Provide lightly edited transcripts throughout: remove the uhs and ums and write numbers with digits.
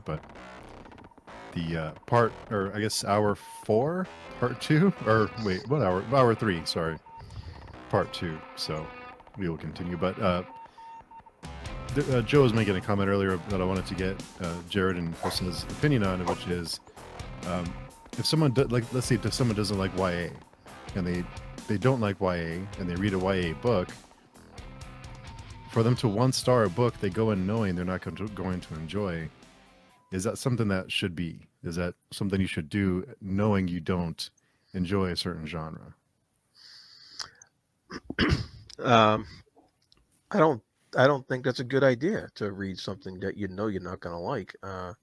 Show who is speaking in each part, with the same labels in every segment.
Speaker 1: but the part, or I guess hour 4, part 2, or wait, what hour? Hour 3, sorry, part 2. So we will continue. But Joe was making a comment earlier that I wanted to get Jared and Hosna's opinion on, which is if someone let's say if someone doesn't like YA and they don't like YA and they read a YA book, for them to 1-star a book they go in knowing they're not going to enjoy, is that something that should be? Is that something you should do knowing you don't enjoy a certain genre?
Speaker 2: I don't think that's a good idea to read something that you know you're not going to like. I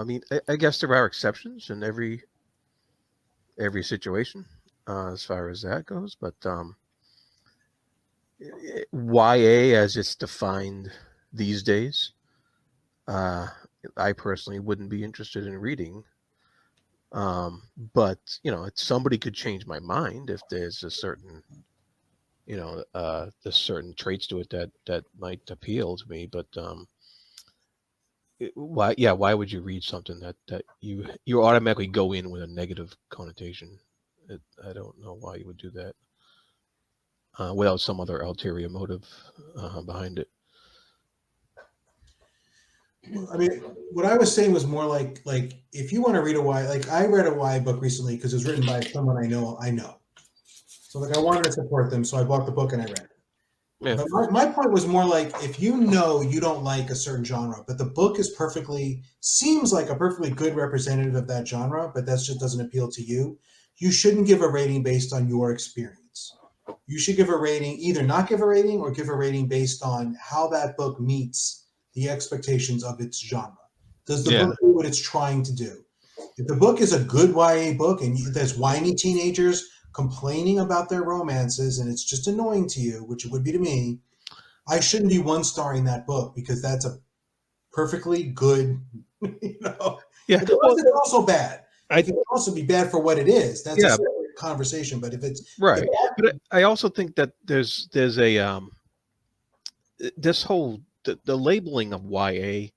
Speaker 2: mean, I guess there are exceptions in every situation as far as that goes, but YA as it's defined these days, I personally wouldn't be interested in reading. But somebody could change my mind if there's a certain, there's certain traits to it that might appeal to me. But why would you read something that you automatically go in with a negative connotation? I don't know why you would do that without some other ulterior motive behind it.
Speaker 3: I mean, what I was saying was more like if you want to read a Y, like I read a Y book recently because it was written by someone I know. So like I wanted to support them, so I bought the book and I read it.
Speaker 2: Yeah.
Speaker 3: But my point was more like if you know you don't like a certain genre, but the book seems like a perfectly good representative of that genre, but that just doesn't appeal to you, you shouldn't give a rating based on your experience. You should give a rating, either not give a rating or give a rating based on how that book meets the expectations of its genre. Does the book do what it's trying to do? If the book is a good YA book and there's whiny teenagers complaining about their romances and it's just annoying to you, which it would be to me, I shouldn't be 1-starring that book because that's a perfectly good,
Speaker 2: Yeah.
Speaker 3: But it's also bad. It can also be bad for what it is. That's a separate conversation. But if it's
Speaker 2: right, but I also think that there's a this whole the labeling of YA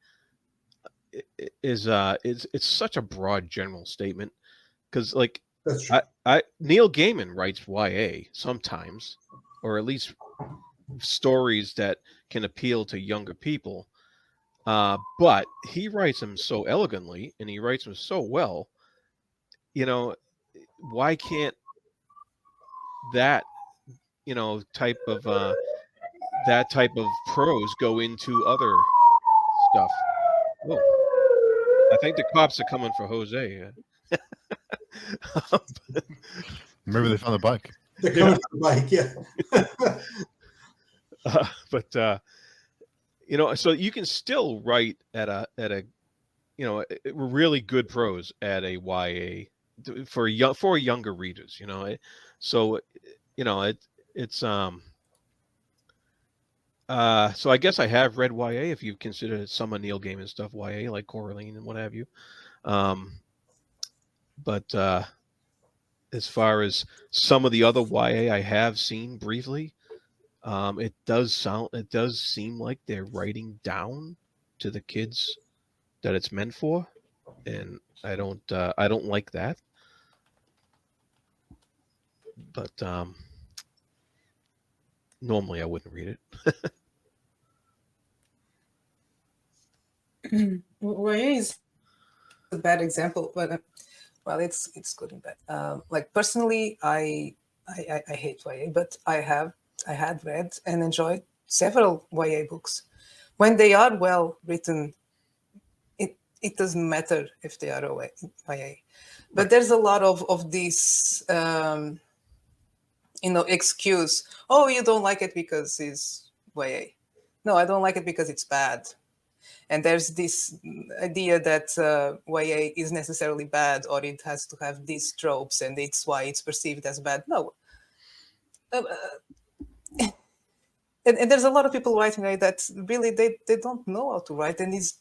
Speaker 2: is it's such a broad general statement because like
Speaker 3: that's true.
Speaker 2: Neil Gaiman writes YA sometimes, or at least stories that can appeal to younger people, but he writes them so elegantly and he writes them so well. Why can't that type of prose go into other stuff? Whoa. I think the cops are coming for Jose.
Speaker 1: Maybe they found the bike.
Speaker 3: They're coming for the bike, yeah.
Speaker 2: But so you can still write at a really good prose at a YA for younger readers. So it's so I guess I have read YA if you consider some of Neil Gaiman stuff YA, like Coraline and what have you. But as far as some of the other YA I have seen briefly, it does seem like they're writing down to the kids that it's meant for, and I don't like that. But normally I wouldn't read it.
Speaker 4: YA is a bad example, but well, it's good and bad. Like personally, I hate YA, but I had read and enjoyed several YA books. When they are well written, it doesn't matter if they are YA. But there's a lot of this, excuse. Oh, you don't like it because it's YA. No, I don't like it because it's bad. And there's this idea that YA is necessarily bad, or it has to have these tropes, and it's why it's perceived as bad. No. And there's a lot of people writing like that really they don't know how to write, and it's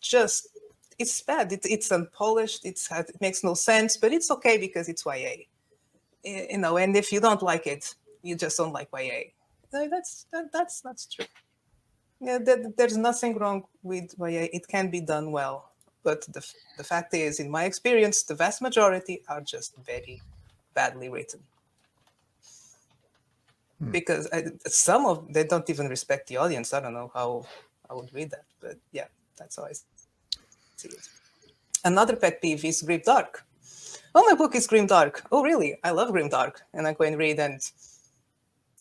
Speaker 4: bad. It's unpolished. It makes no sense, but it's okay because it's YA. And if you don't like it, you just don't like YA. No, that's true. Yeah, there's nothing wrong with YA. It can be done well, but the fact is, in my experience, the vast majority are just very badly written. Because some of they don't even respect the audience. I don't know how I would read that, but yeah, that's how I see it. Another pet peeve is grimdark. Oh, my book is grimdark. Oh, really? I love grimdark, and I go and read, and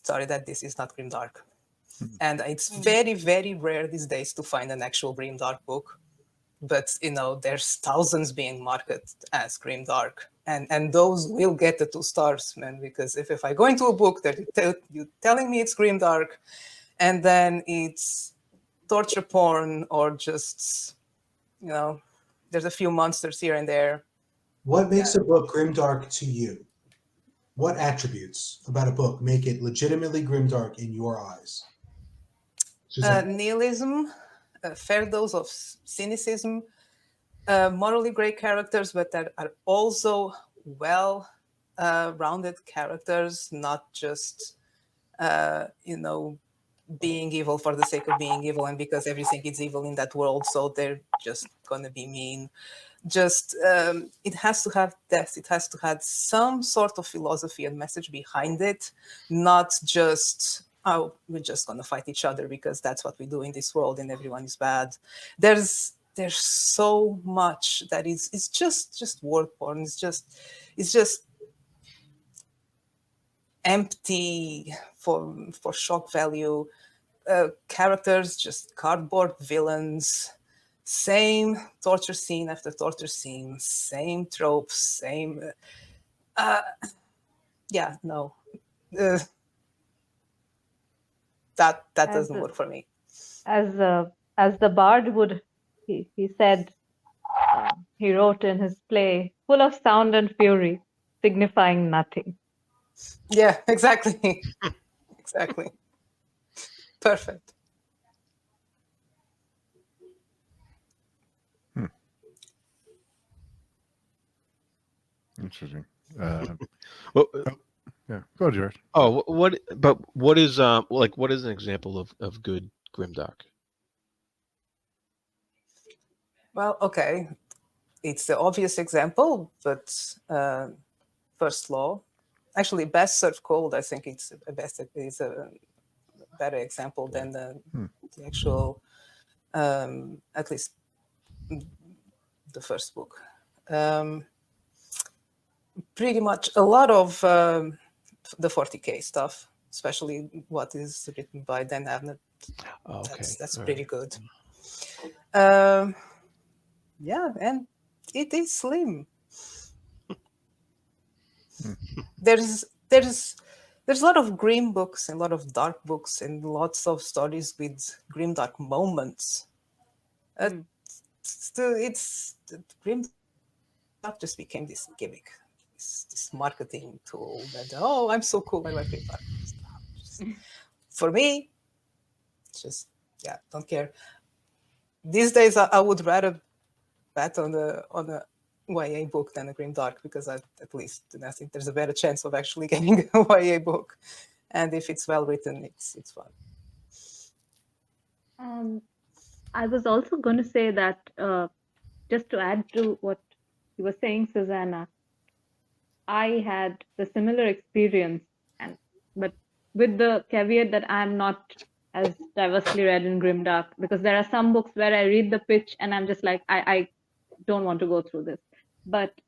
Speaker 4: sorry that this is not grimdark. And it's very, very rare these days to find an actual grimdark book. But there's thousands being marketed as grimdark, and those will get the 2 stars, man. Because if I go into a book that you telling me it's grimdark, and then it's torture porn or just there's a few monsters here and there.
Speaker 3: What makes a book grimdark to you? What attributes about a book make it legitimately grimdark in your eyes?
Speaker 4: Nihilism, a fair dose of cynicism, morally great characters, but that are also well-rounded characters, not just being evil for the sake of being evil, and because everything is evil in that world, so they're just gonna be mean. Just it has to have depth. It has to have some sort of philosophy and message behind it, not just we're just gonna fight each other because that's what we do in this world and everyone is bad. There's so much that it's just word porn. It's just empty for shock value. Characters just cardboard villains. Same torture scene after torture scene, same tropes, same. Yeah, no, that doesn't work for me.
Speaker 5: As the bard would, he said, he wrote in his play, full of sound and fury, signifying nothing.
Speaker 4: Yeah, exactly, exactly. Perfect.
Speaker 1: Interesting.
Speaker 2: Well,
Speaker 1: Yeah, go, Jared.
Speaker 2: oh, what is what is an example of good grimdark?
Speaker 4: Well, okay, it's the obvious example, but First Law, actually, Best Served Cold. I think it's a better example than the actual, at least the first book. Pretty much a lot of the 40K stuff, especially what is written by Dan Abnett.
Speaker 2: Oh, okay.
Speaker 4: That's
Speaker 2: All
Speaker 4: pretty
Speaker 2: right.
Speaker 4: good. Yeah, and it is slim. There's a lot of grim books and a lot of dark books and lots of stories with grim dark moments. It's grim dark just became this gimmick, this marketing tool that I'm so cool, I like grim dark. For me, just don't care. These days I would rather bet on a YA book than a grimdark, because I think there's a better chance of actually getting a YA book, and if it's well written, it's fun.
Speaker 5: I was also going to say that just to add to what you were saying, Susanna, I had the similar experience, but with the caveat that I'm not as diversely read in grimdark, because there are some books where I read the pitch and I'm just like, I don't want to go through this. But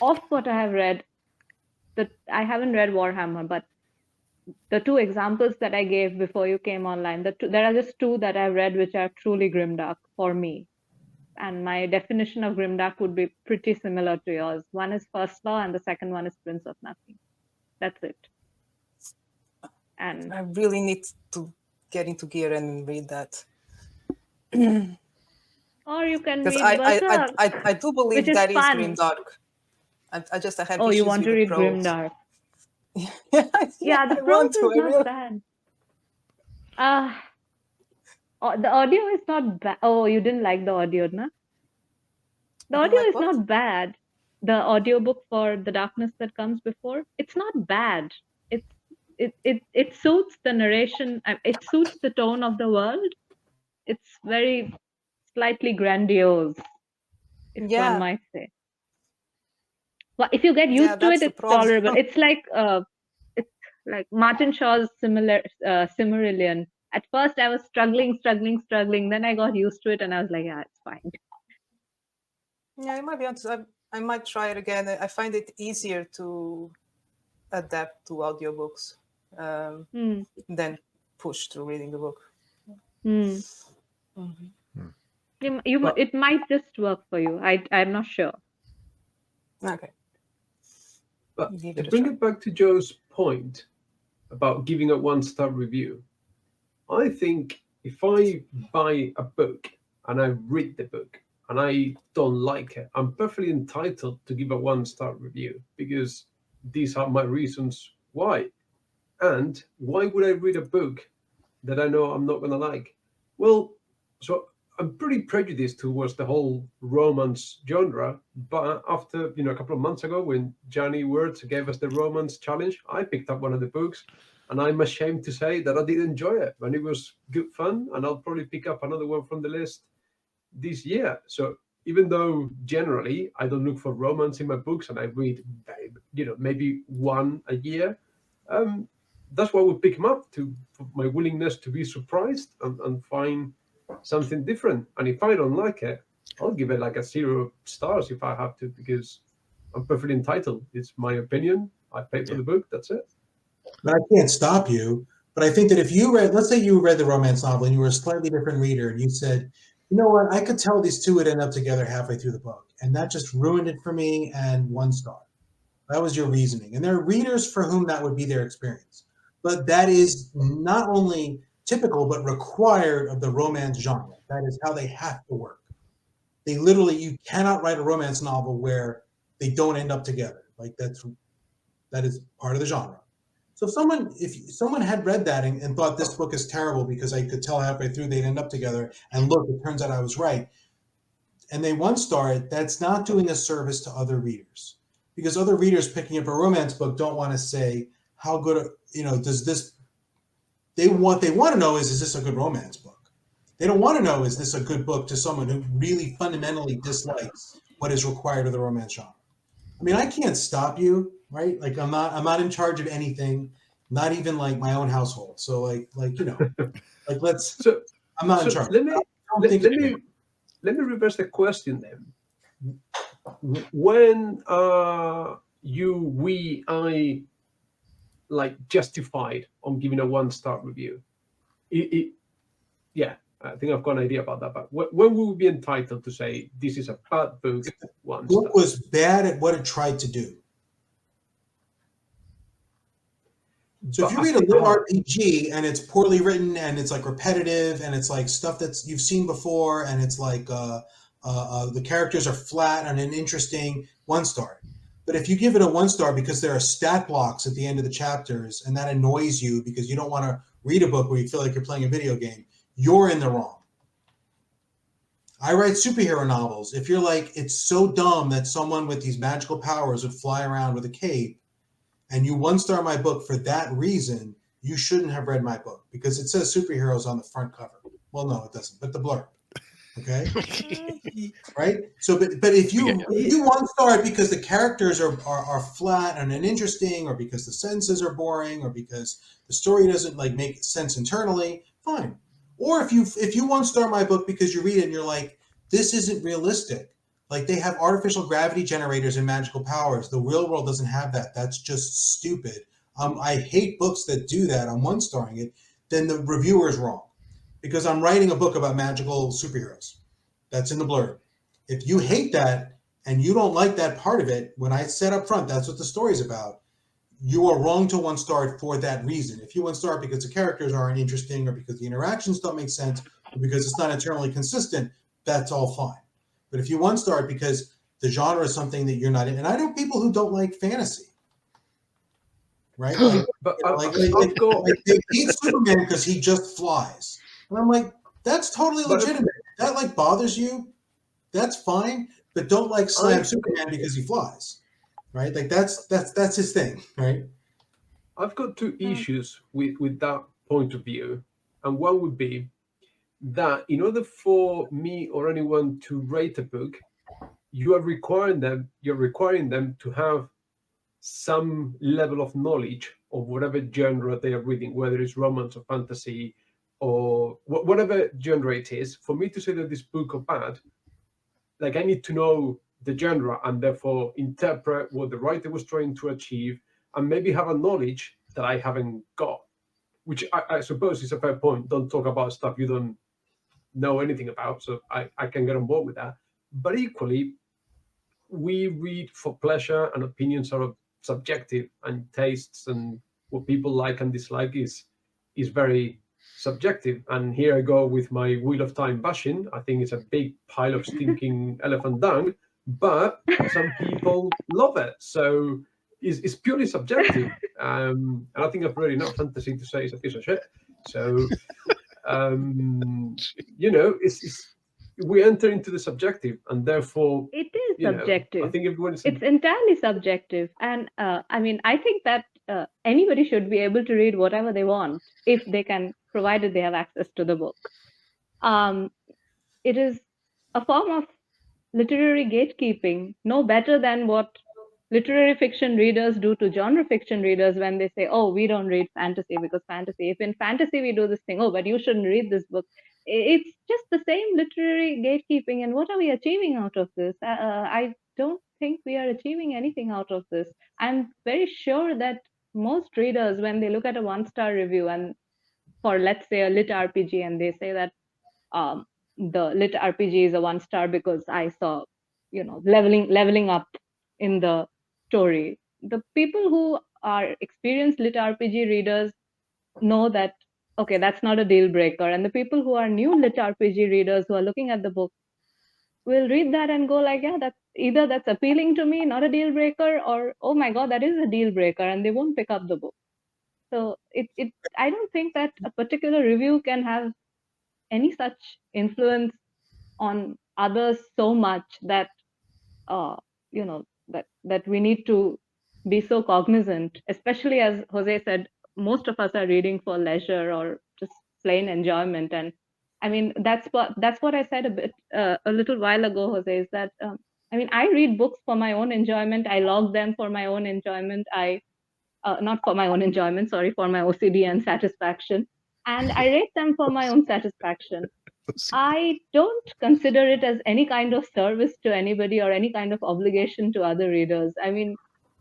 Speaker 5: of what I have read, I haven't read Warhammer, but the 2 examples that I gave before you came online, there are just 2 that I've read which are truly grimdark for me. And my definition of grimdark would be pretty similar to yours. One is First Law and the second one is Prince of Nothing. That's it. And
Speaker 4: I really need to get into gear and read that.
Speaker 5: Or you can read
Speaker 4: Berserk, I do believe that is grimdark. I have
Speaker 5: you
Speaker 4: issues
Speaker 5: want
Speaker 4: with
Speaker 5: to read
Speaker 4: the prose.
Speaker 5: grimdark?
Speaker 4: Yeah,
Speaker 5: the prose is not bad. The audio is not bad. Oh, you didn't like the audio, no? The audio is not bad. The audiobook for The Darkness That Comes Before, it's not bad. It suits the narration. It suits the tone of the world. it's very slightly grandiose, if one
Speaker 4: Yeah.
Speaker 5: might say. Well, if you get
Speaker 4: Yeah,
Speaker 5: used to
Speaker 4: that's
Speaker 5: it,
Speaker 4: the
Speaker 5: it's
Speaker 4: problem.
Speaker 5: tolerable. It's like Martin Shaw's Silmarillion. At first, I was struggling. Then I got used to it, and I was like, yeah, it's fine.
Speaker 4: Yeah, I might be honest. I might try it again. I find it easier to adapt to audiobooks than push through reading the book.
Speaker 5: Hmm.
Speaker 4: Mhm.
Speaker 6: But-
Speaker 5: It might just work for you. I'm not sure.
Speaker 4: Okay.
Speaker 6: But
Speaker 4: Give
Speaker 6: to
Speaker 4: it a
Speaker 6: bring
Speaker 4: try.
Speaker 6: it back to Joe's point about giving a 1-star review, I think if I buy a book and I read the book and I don't like it, I'm perfectly entitled to give a 1-star review because these are my reasons why. And why would I read a book that I know I'm not going to like? Well, so I'm pretty prejudiced towards the whole romance genre, but after a couple of months ago when Johnny Words gave us the romance challenge, I picked up one of the books, and I'm ashamed to say that I did enjoy it, and it was good fun, and I'll probably pick up another one from the list this year. So even though generally I don't look for romance in my books, and I read maybe one a year, that's why we pick them up, for my willingness to be surprised and find something different. And if I don't like it, I'll give it like a 0 stars if I have to, because I'm perfectly entitled. It's my opinion. I paid for the book. That's it.
Speaker 3: But I can't stop you. But I think that if you read, let's say you read the romance novel and you were a slightly different reader and you said, you know what, I could tell these two would end up together halfway through the book. And that just ruined it for me, and 1 star. That was your reasoning. And there are readers for whom that would be their experience. But that is not only typical, but required of the romance genre. That is how they have to work. They literally, you cannot write a romance novel where they don't end up together. Like that is part of the genre. So if someone had read that and thought this book is terrible because I could tell halfway through they'd end up together, and look, it turns out I was right, and they 1 star it, that's not doing a service to other readers, because other readers picking up a romance book don't want to say how good does this. What they want to know is this a good romance book? They don't want to know, is this a good book to someone who really fundamentally dislikes what is required of the romance genre. I mean, I can't stop you, right? Like I'm not in charge of anything, not even like my own household. So like let's.
Speaker 6: So,
Speaker 3: I'm not in charge.
Speaker 6: let me
Speaker 3: I don't
Speaker 6: let,
Speaker 3: think
Speaker 6: let me let me reverse the question then. When I like justified on giving a 1-star review, yeah, I think I've got an idea about that. But when will we be entitled to say this is a bad book, 1
Speaker 3: the book
Speaker 6: star?
Speaker 3: was bad at what it tried to do. So if you read a lit RPG and it's poorly written and it's like repetitive and it's like stuff that's you've seen before and it's like the characters are flat and uninteresting, 1 star. But if you give it a 1 star because there are stat blocks at the end of the chapters and that annoys you because you don't want to read a book where you feel like you're playing a video game, you're in the wrong. I write superhero novels. If you're like, it's so dumb that someone with these magical powers would fly around with a cape, and you 1 star my book for that reason, you shouldn't have read my book because it says superheroes on the front cover. Well, no, it doesn't, but the blurb. Okay? Right? So, but if you 1 star it because the characters are flat and uninteresting, or because the sentences are boring, or because the story doesn't like make sense internally, fine. Or if you 1 star my book because you read it and you're like, this isn't realistic. Like they have artificial gravity generators and magical powers. The real world doesn't have that. That's just stupid. I hate books that do that. I'm 1 starring it. Then the reviewer is wrong, because I'm writing a book about magical superheroes. That's in the blurb. If you hate that and you don't like that part of it, when I said up front, that's what the story's about, you are wrong to 1 star it for that reason. If you 1 star it because the characters aren't interesting, or because the interactions don't make sense, or because it's not internally consistent, that's all fine. But if you 1 star it because the genre is something that you're not in, and I know people who don't like fantasy, right? Like,
Speaker 6: But
Speaker 3: like
Speaker 6: I've got.
Speaker 3: they hate Superman because he just flies, and I'm like, that's totally legitimate. That like bothers you, that's fine, but don't like slam Superman because he flies, right? Like that's his thing, right?
Speaker 6: I've got 2 issues with that point of view, and one would be that in order for me or anyone to rate a book, you're requiring them to have some level of knowledge of whatever genre they are reading, whether it's romance or fantasy or whatever genre it is. For me to say that this book is bad, like I need to know the genre and therefore interpret what the writer was trying to achieve and maybe have a knowledge that I haven't got, which I suppose is a fair point. Don't talk about stuff you don't know anything about, so I can get on board with that. But equally, we read for pleasure, and opinions are subjective, and tastes and what people like and dislike is very subjective. And here I go with my Wheel of Time bashing. I think it's a big pile of stinking elephant dung, but some people love it, so it's purely subjective. And I think I've read enough fantasy to say it's a piece of shit. So it's we enter into the subjective, and therefore
Speaker 5: It is subjective.
Speaker 6: I think everyone is.
Speaker 5: It's entirely subjective, and I think that anybody should be able to read whatever they want if they can, provided they have access to the book. It is a form of literary gatekeeping, no better than what literary fiction readers do to genre fiction readers when they say, oh, we don't read fantasy because fantasy, if in fantasy we do this thing, oh, but you shouldn't read this book. It's just the same literary gatekeeping. And what are we achieving out of this? I don't think we are achieving anything out of this. I'm very sure that most readers, when they look at a 1-star review and for, let's say, a lit RPG, and they say that the lit RPG is a 1-star because I saw, leveling up in the story. The people who are experienced lit RPG readers know that, okay, that's not a deal breaker. And the people who are new lit RPG readers who are looking at the book will read that and go like, yeah, that's appealing to me, not a deal breaker, or, oh my God, that is a deal breaker, and they won't pick up the book. So I don't think that a particular review can have any such influence on others so much that that we need to be so cognizant, especially as Jose said, most of us are reading for leisure or just plain enjoyment. And I mean, that's what I said a little while ago, Jose, is that I read books for my own enjoyment. I log them for my own enjoyment. Not for my own enjoyment, sorry, for my OCD and satisfaction. And I rate them for my own satisfaction. I don't consider it as any kind of service to anybody or any kind of obligation to other readers. I mean,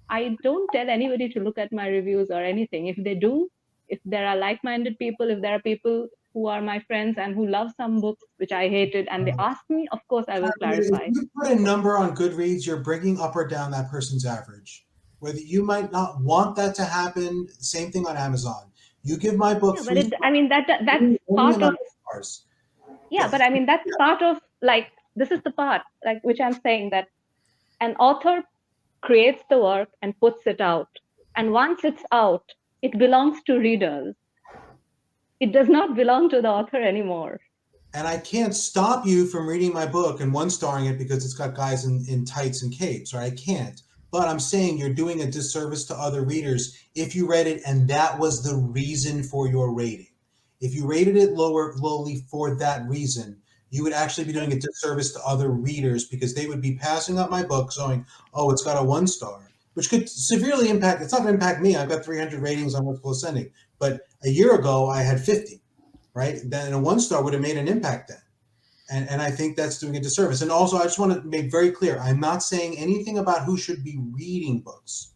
Speaker 5: I don't tell anybody to look at my reviews or anything. If they do, if there are like-minded people, if there are people who are my friends and who love some books which I hated and they ask me, of course I will clarify.
Speaker 3: If you put a number on Goodreads, you're bringing up or down that person's average. Whether you might not want that to happen, same thing on Amazon. You give my book
Speaker 5: but that's part of
Speaker 3: stars.
Speaker 5: Yeah, but that's part of, like, this is the part, like, which I'm saying, that an author creates the work and puts it out. And once it's out, it belongs to readers. It does not belong to the author anymore.
Speaker 3: And I can't stop you from reading my book and 1-starring it because it's got guys in tights and capes, right? I can't. But I'm saying you're doing a disservice to other readers if you read it and that was the reason for your rating. If you rated it lowly for that reason, you would actually be doing a disservice to other readers because they would be passing up my book saying, oh, it's got a 1-star, which could severely impact, it's not going to impact me. I've got 300 ratings on What's Ascending. But a year ago, I had 50, right? Then a 1-star would have made an impact then. And I think that's doing a disservice. And also, I just want to make very clear, I'm not saying anything about who should be reading books,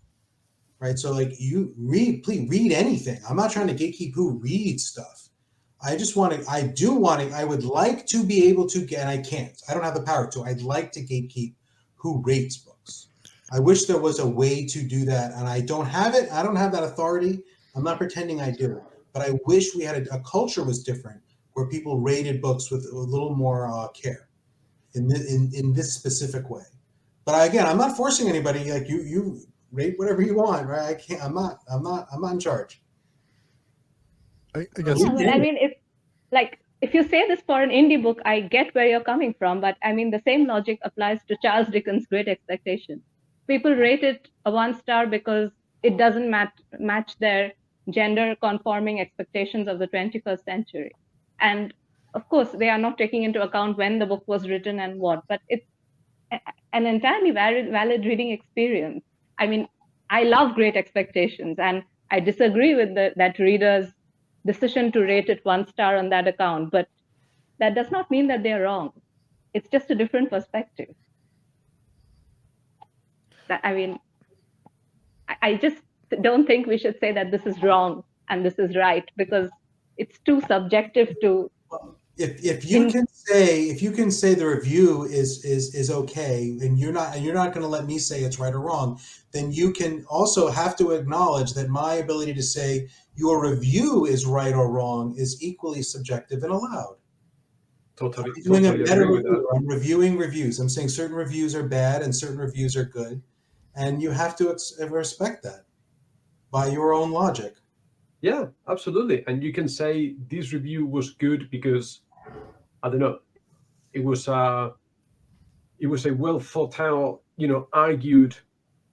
Speaker 3: right? So like please read anything. I'm not trying to gatekeep who reads stuff. I would like to be able to get, and I can't. I don't have the power to. I'd like to gatekeep who rates books. I wish there was a way to do that, and I don't have it. I don't have that authority. I'm not pretending I do. But I wish we had a culture was different where people rated books with a little more care in this specific way. But again, I'm not forcing anybody. Like you rate whatever you want, right? I can't. I'm not in charge.
Speaker 1: I guess.
Speaker 5: Yeah, but if you say this for an indie book, I get where you're coming from. But the same logic applies to Charles Dickens' Great Expectations. People rate it a 1-star because it doesn't match their gender conforming expectations of the 21st century. And of course, they are not taking into account when the book was written and what, but it's an entirely valid reading experience. I mean, I love Great Expectations, and I disagree with that reader's decision to rate it 1 star on that account, but that does not mean that they're wrong. It's just a different perspective. I mean, I just don't think we should say that this is wrong and this is right, because it's too subjective to.
Speaker 3: If you can say the review is okay, and you're not going to let me say it's right or wrong, then you can also have to acknowledge that my ability to say your review is right or wrong is equally subjective and allowed.
Speaker 6: Totally,
Speaker 3: I'm doing
Speaker 6: totally
Speaker 3: a better
Speaker 6: agree with that.
Speaker 3: review. I'm reviewing reviews. I'm saying certain reviews are bad and certain reviews are good, and you have to respect that by your own logic.
Speaker 6: Yeah, absolutely. And you can say this review was good because, I don't know, it was a well thought out, argued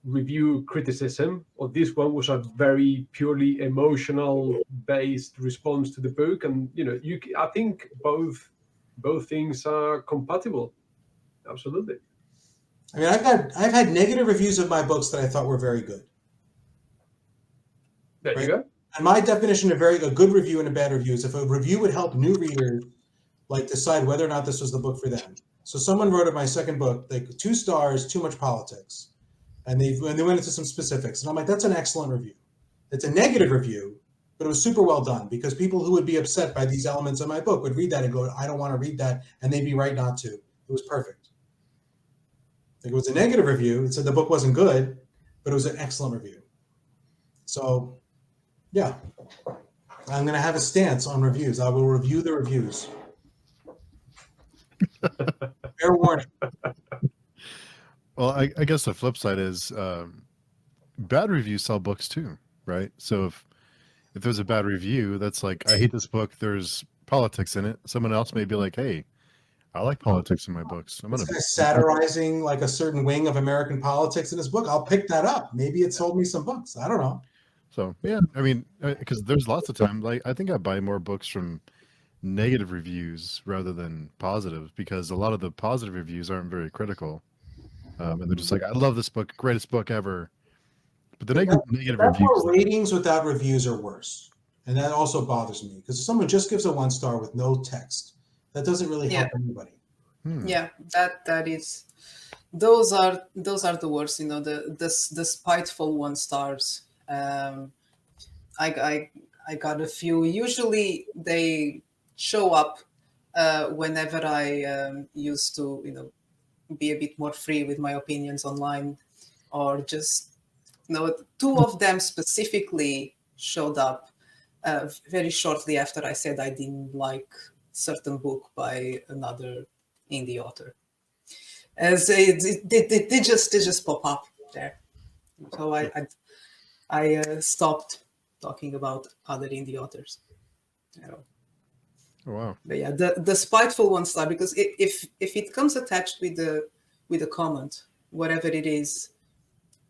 Speaker 6: review criticism, or this one was a very purely emotional based response to the book. And I think both things are compatible. Absolutely.
Speaker 3: I mean, I've had negative reviews of my books that I thought were very good.
Speaker 6: There
Speaker 3: Right?
Speaker 6: you go.
Speaker 3: And my definition of a good review and a bad review is if a review would help new readers decide whether or not this was the book for them. So someone wrote of my second book, 2 stars, too much politics. And they went into some specifics. And I'm like, that's an excellent review. It's a negative review, but it was super well done, because people who would be upset by these elements of my book would read that and go, I don't want to read that. And they'd be right not to. It was perfect. It was a negative review. It said the book wasn't good, but it was an excellent review. So, yeah, I'm going to have a stance on reviews. I will review the reviews. Fair warning.
Speaker 1: Well, I guess the flip side is bad reviews sell books too, right? So if there's a bad review, that's like, I hate this book, there's politics in it. Someone else may be like, hey, I like politics in my books. I'm
Speaker 3: This
Speaker 1: gonna
Speaker 3: guy's satirizing a certain wing of American politics in his book. I'll pick that up. Maybe it sold me some books. I don't know.
Speaker 1: So yeah, I mean, because there's lots of time, I think I buy more books from negative reviews rather than positive, because a lot of the positive reviews aren't very critical, and they're just like, I love this book, greatest book ever. But the negative
Speaker 3: That's
Speaker 1: reviews,
Speaker 3: where ratings without reviews are worse, and that also bothers me, because if someone just gives a 1 star with no text, that doesn't really help anybody.
Speaker 4: Yeah, that is. Those are the worst. The spiteful 1 stars. I got a few. Usually they show up whenever I used to be a bit more free with my opinions online, or just 2 of them specifically showed up very shortly after I said I didn't like certain book by another indie author. As they just pop up there. So I stopped talking about other indie authors.
Speaker 1: Oh, wow.
Speaker 4: But yeah, the spiteful 1 star, because if it comes attached with a comment, whatever it is,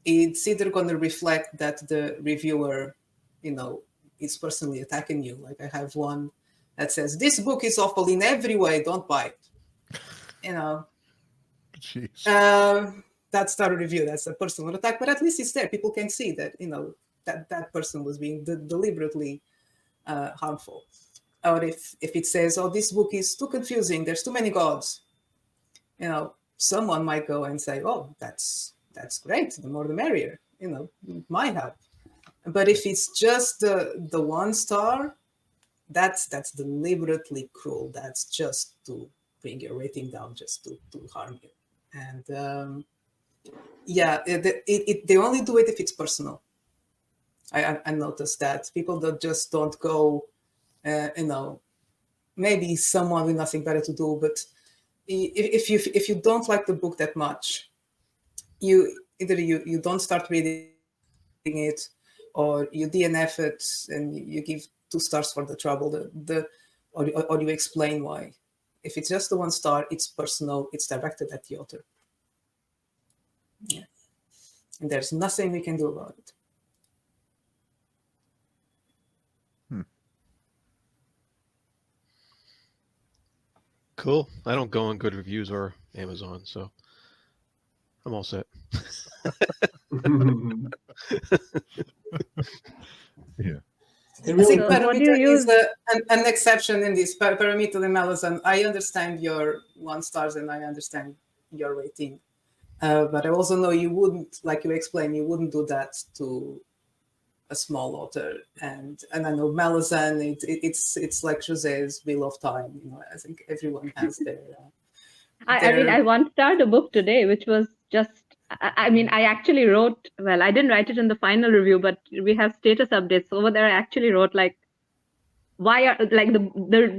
Speaker 4: it's either going to reflect that the reviewer, is personally attacking you. Like I have one that says, "This book is awful in every way. Don't buy it."
Speaker 1: Jeez.
Speaker 4: That's not a review. That's a personal attack. But at least it's there. People can see that that person was being deliberately harmful. Or if it says, "Oh, this book is too confusing. There's too many gods," someone might go and say, "Oh, that's great. The more the merrier." It might have. But if it's just the 1 star, that's deliberately cruel. That's just to bring your rating down, just to harm you. And they only do it if it's personal. I noticed that people that just don't go, maybe someone with nothing better to do. But if you don't like the book that much, you don't start reading it, or you DNF it and you give 2 stars for the trouble. Or you explain why. If it's just the 1 star, it's personal. It's directed at the author. Yeah, and there's nothing we can do about it.
Speaker 2: Cool. I don't go on good reviews or Amazon, so I'm all set.
Speaker 1: Yeah.
Speaker 3: It
Speaker 4: I
Speaker 3: really
Speaker 4: think
Speaker 5: So what do you
Speaker 4: Paramita is
Speaker 5: use?
Speaker 4: an exception in this. Paramita and Malazan, I understand your 1 stars and I understand your rating. But I also know you wouldn't, like you explained, you wouldn't do that to a small author. And I know Malazan, it's like José's Wheel of Time. You know, I think everyone has their.
Speaker 5: I mean, I 1-starred a book today, which was just. I mean, I actually wrote. Well, I didn't write it in the final review, but we have status updates over there. I actually wrote like, why are like the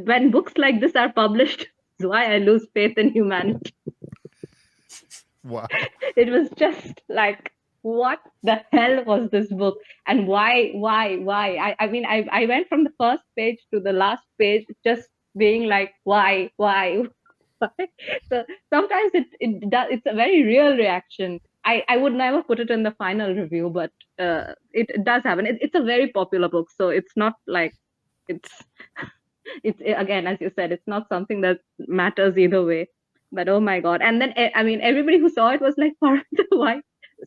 Speaker 5: when books like this are published, is why I lose faith in humanity.
Speaker 1: Wow.
Speaker 5: It was just like, what the hell was this book, and why? I mean, I went from the first page to the last page, just being like, why? So sometimes it's a very real reaction. I would never put it in the final review, but it does happen. It's a very popular book, so it's not like it's again, as you said, it's not something that matters either way. But oh my god! And then I mean, everybody who saw it was like, why?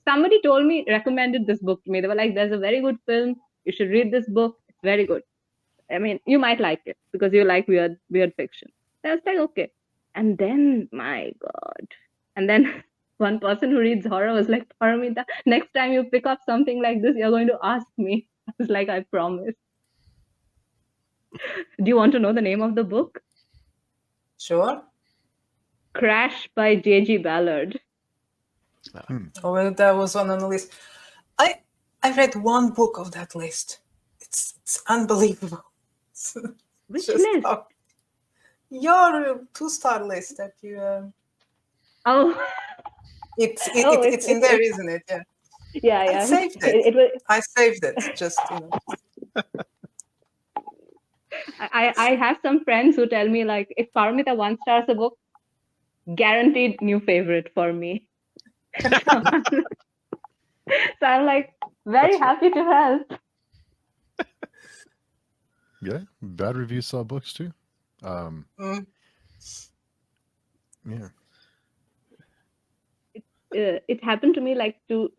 Speaker 5: Somebody told me, recommended this book to me. They were like, "There's a very good film. You should read this book. It's very good. I mean, you might like it because you like weird fiction." I was like, okay. And then, my god! And then one person who reads horror was like, "Paramita, next time you pick up something like this, you're going to ask me." I was like, "I promise." Do you want to know the name of the book?
Speaker 4: Sure.
Speaker 5: Crash by J.G. Ballard.
Speaker 4: Oh, well, that was on the list. I read one book of that list. It's unbelievable.
Speaker 5: Which
Speaker 4: Just
Speaker 5: list?
Speaker 4: your 2-star list that you.
Speaker 5: Oh,
Speaker 4: It's in there, isn't it? Yeah.
Speaker 5: yeah.
Speaker 4: I saved it. I saved it. Just
Speaker 5: I have some friends who tell me like, if Paramita 1-stars a book, guaranteed new favorite for me. So I'm like very happy to help.
Speaker 1: Yeah. Bad reviews sell books too. Yeah.
Speaker 5: It happened to me like few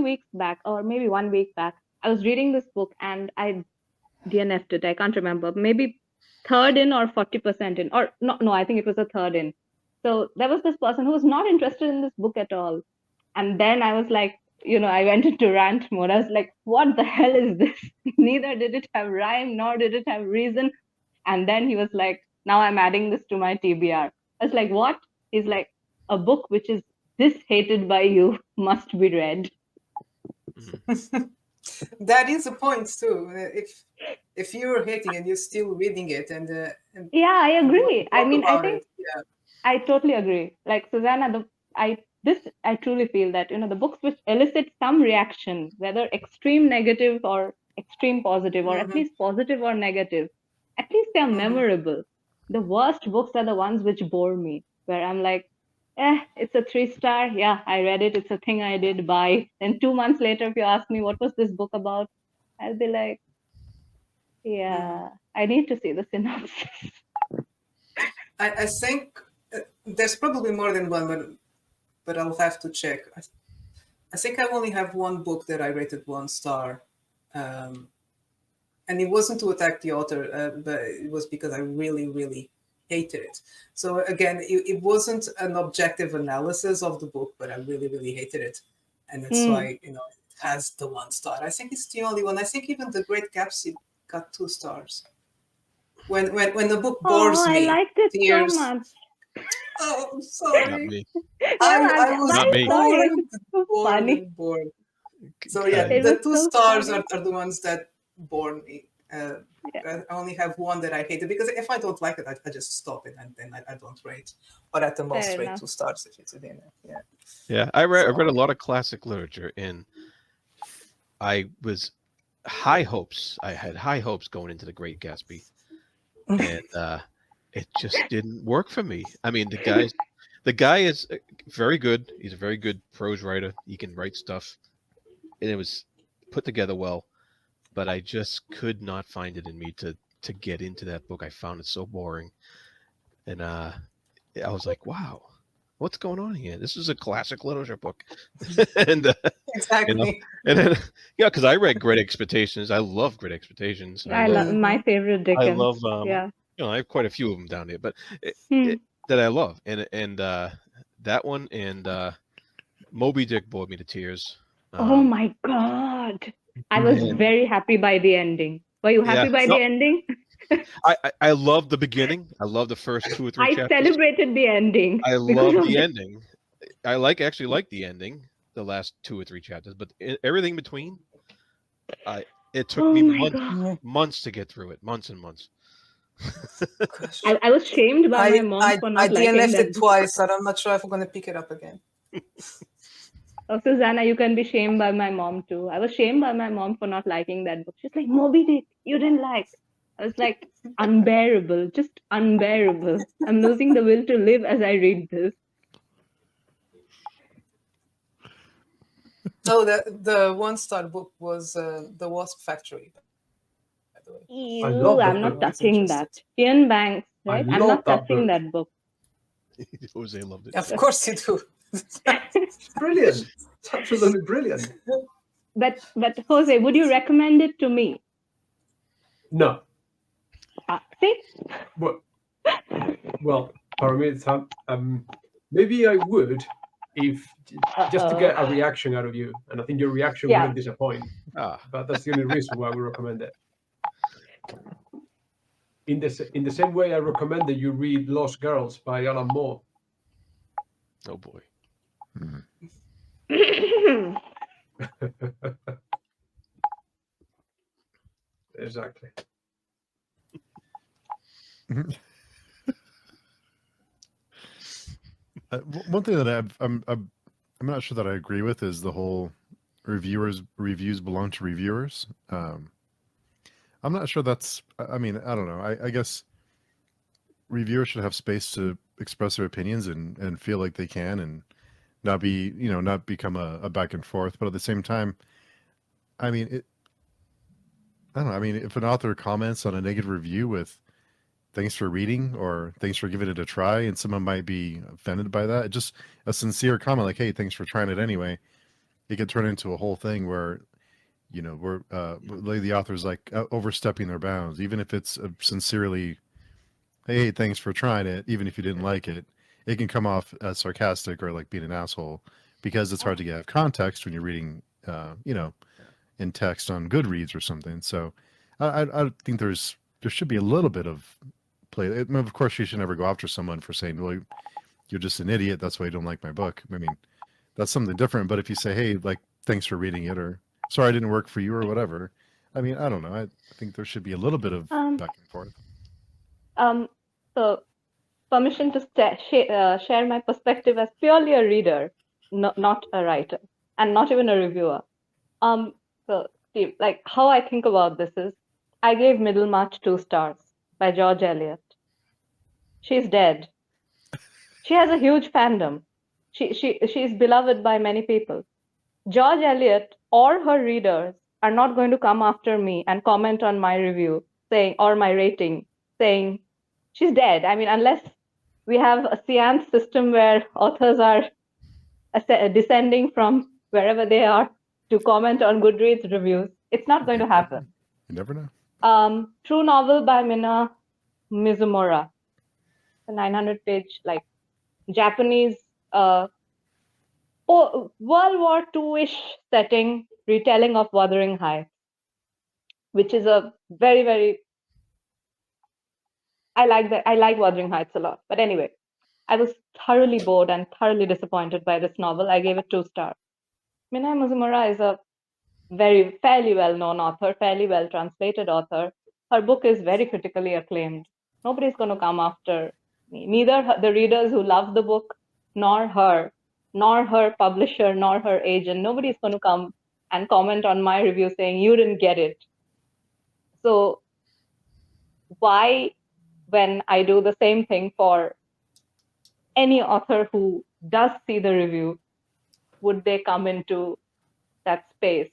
Speaker 5: weeks back, or maybe 1 week back. I was reading this book and I DNF'd it. I can't remember. Maybe third in or 40% in, or no, I think it was a third in. So there was this person who was not interested in this book at all. And then I was like, I went into rant mode. I was like, what the hell is this? Neither did it have rhyme, nor did it have reason. And then he was like, now I'm adding this to my TBR. I was like, what? He's like, a book which is this hated by you must be read.
Speaker 4: that is a point too. If you're hating and you're still reading it, and
Speaker 5: yeah, I agree. I mean, I think
Speaker 4: yeah.
Speaker 5: I totally agree. Like Susanna, I truly feel that the books which elicit some reaction, whether extreme negative or extreme positive, or at least positive or negative, at least they're memorable. The worst books are the ones which bore me, where I'm like, it's a 3-star. Yeah, I read it. It's a thing I did. Bye. Then 2 months later, if you ask me what was this book about, I'll be like, yeah, I need to see the synopsis.
Speaker 4: I think there's probably more than one, but I'll have to check. I think I only have one book that I rated 1 star. And it wasn't to attack the author, but it was because I really, really hated it. So again, it wasn't an objective analysis of the book, but I really, really hated it. And that's why, it has the 1 star. I think it's the only one. I think even The Great Gatsby got 2 stars. When the book bores me,
Speaker 5: I liked it
Speaker 4: tears.
Speaker 5: so much.
Speaker 4: Oh, I'm sorry.
Speaker 2: Not me.
Speaker 4: I was
Speaker 2: Not me.
Speaker 4: bored. So yeah, the 2 stars are the ones that bore me. I only have one that I hated, because if I don't like it, I just stop it, and then I don't rate. Or at the most rate 2 stars if it's a dinner. Yeah.
Speaker 2: Yeah, I read a lot of classic literature, and I was high hopes. I had high hopes going into The Great Gatsby, and it just didn't work for me. I mean, the guy is very good. He's a very good prose writer. He can write stuff, and it was put together well. But I just could not find it in me to get into that book. I found it so boring. And I was like, wow, what's going on here? This is a classic literature book. And
Speaker 4: Exactly.
Speaker 2: and then because I read Great Expectations. I love Great Expectations.
Speaker 5: I love my favorite
Speaker 2: I
Speaker 5: Dickens.
Speaker 2: love
Speaker 5: Yeah.
Speaker 2: I have quite a few of them down here, but
Speaker 5: Hmm.
Speaker 2: that I love, and that one and Moby Dick bored me to tears.
Speaker 5: Oh my God. I was
Speaker 2: And-
Speaker 5: very happy by the ending. Were you happy by the ending?
Speaker 2: I love the beginning. I love the first 2 or 3
Speaker 5: I
Speaker 2: chapters.
Speaker 5: celebrated the ending.
Speaker 2: I
Speaker 5: because
Speaker 2: love
Speaker 5: of
Speaker 2: the
Speaker 5: it.
Speaker 2: ending. I actually like the ending, the last 2 or 3 chapters, but everything between, it took
Speaker 5: Oh
Speaker 2: me
Speaker 5: my God.
Speaker 2: months to get through it, months and months.
Speaker 3: Gosh.
Speaker 5: I was shamed by my mom
Speaker 3: I
Speaker 5: for not liking
Speaker 3: DNF'd
Speaker 5: that
Speaker 3: it
Speaker 5: book.
Speaker 3: twice, and I'm not sure if I'm going to pick it up again.
Speaker 5: Oh, Susanna, you can be shamed by my mom too. I was shamed by my mom for not liking that book. She's like, Moby Dick, you didn't like. I was like, unbearable, just unbearable. I'm losing the will to live as I read this.
Speaker 3: Oh, the one-star book was The Wasp Factory, by the way.
Speaker 5: Ew,
Speaker 6: love that
Speaker 5: I'm not
Speaker 6: book.
Speaker 5: touching that. Ian Banks,
Speaker 6: I
Speaker 5: right? I'm
Speaker 6: love
Speaker 5: not
Speaker 6: that
Speaker 5: touching
Speaker 6: book.
Speaker 5: that book.
Speaker 2: Jose loved it.
Speaker 3: Of course you do.
Speaker 6: It's brilliant. It's absolutely brilliant.
Speaker 5: But Jose, would you recommend it to me?
Speaker 6: No,
Speaker 5: See?
Speaker 6: but well, for me, it's maybe I would if just to get a reaction out of you, and I think your reaction
Speaker 5: Yeah.
Speaker 6: wouldn't disappoint.
Speaker 2: Ah,
Speaker 6: But that's the only reason why we recommend it. In the same way, I recommend that you read Lost Girls by Alan Moore.
Speaker 2: oh boy.
Speaker 6: Exactly.
Speaker 1: One thing that I'm not sure that I agree with is the whole reviews belong to reviewers. I'm not sure that's. I mean, I don't know. I guess reviewers should have space to express their opinions and feel like they can and not be not become a back and forth. But at the same time, I mean, I don't know. I mean, if an author comments on a negative review with "thanks for reading" or "thanks for giving it a try," and someone might be offended by that, just a sincere comment like, "Hey, thanks for trying it anyway," it could turn into a whole thing where we're the author's like overstepping their bounds, even if it's sincerely, "Hey, thanks for trying it," even if you didn't like it, it can come off as sarcastic or like being an asshole because it's hard to get context when you're reading, in text on Goodreads or something. So I think there should be a little bit of play. Of course, you should never go after someone for saying, "Well, you're just an idiot. That's why you don't like my book." I mean, that's something different. But if you say, "Hey, like, thanks for reading it," or "Sorry, I didn't work for you," or whatever, I mean, I don't know. I think there should be a little bit of back and forth.
Speaker 5: So permission to share my perspective as purely a reader, not a writer, and not even a reviewer. So Steve, like how I think about this is, I gave Middlemarch 2 stars by George Eliot. She's dead. She has a huge fandom. She's beloved by many people. George Eliot or her readers are not going to come after me and comment on my review saying, or my rating saying, she's dead. I mean, unless we have a seance system where authors are descending from wherever they are to comment on Goodreads reviews, it's not going to happen.
Speaker 1: You never know.
Speaker 5: True novel by Mina Mizumura, a 900-page, like Japanese World War II-ish setting retelling of Wuthering Heights, which is a very, very. I like Wuthering Heights a lot. But anyway, I was thoroughly bored and thoroughly disappointed by this novel. I gave it 2 stars. Mina Mizumura is a fairly well-known author, fairly well-translated author. Her book is very critically acclaimed. Nobody's going to come after me. Neither the readers who love the book, nor her publisher, nor her agent. Nobody's going to come and comment on my review saying, you didn't get it. So why, when I do the same thing for any author who does see the review, would they come into that space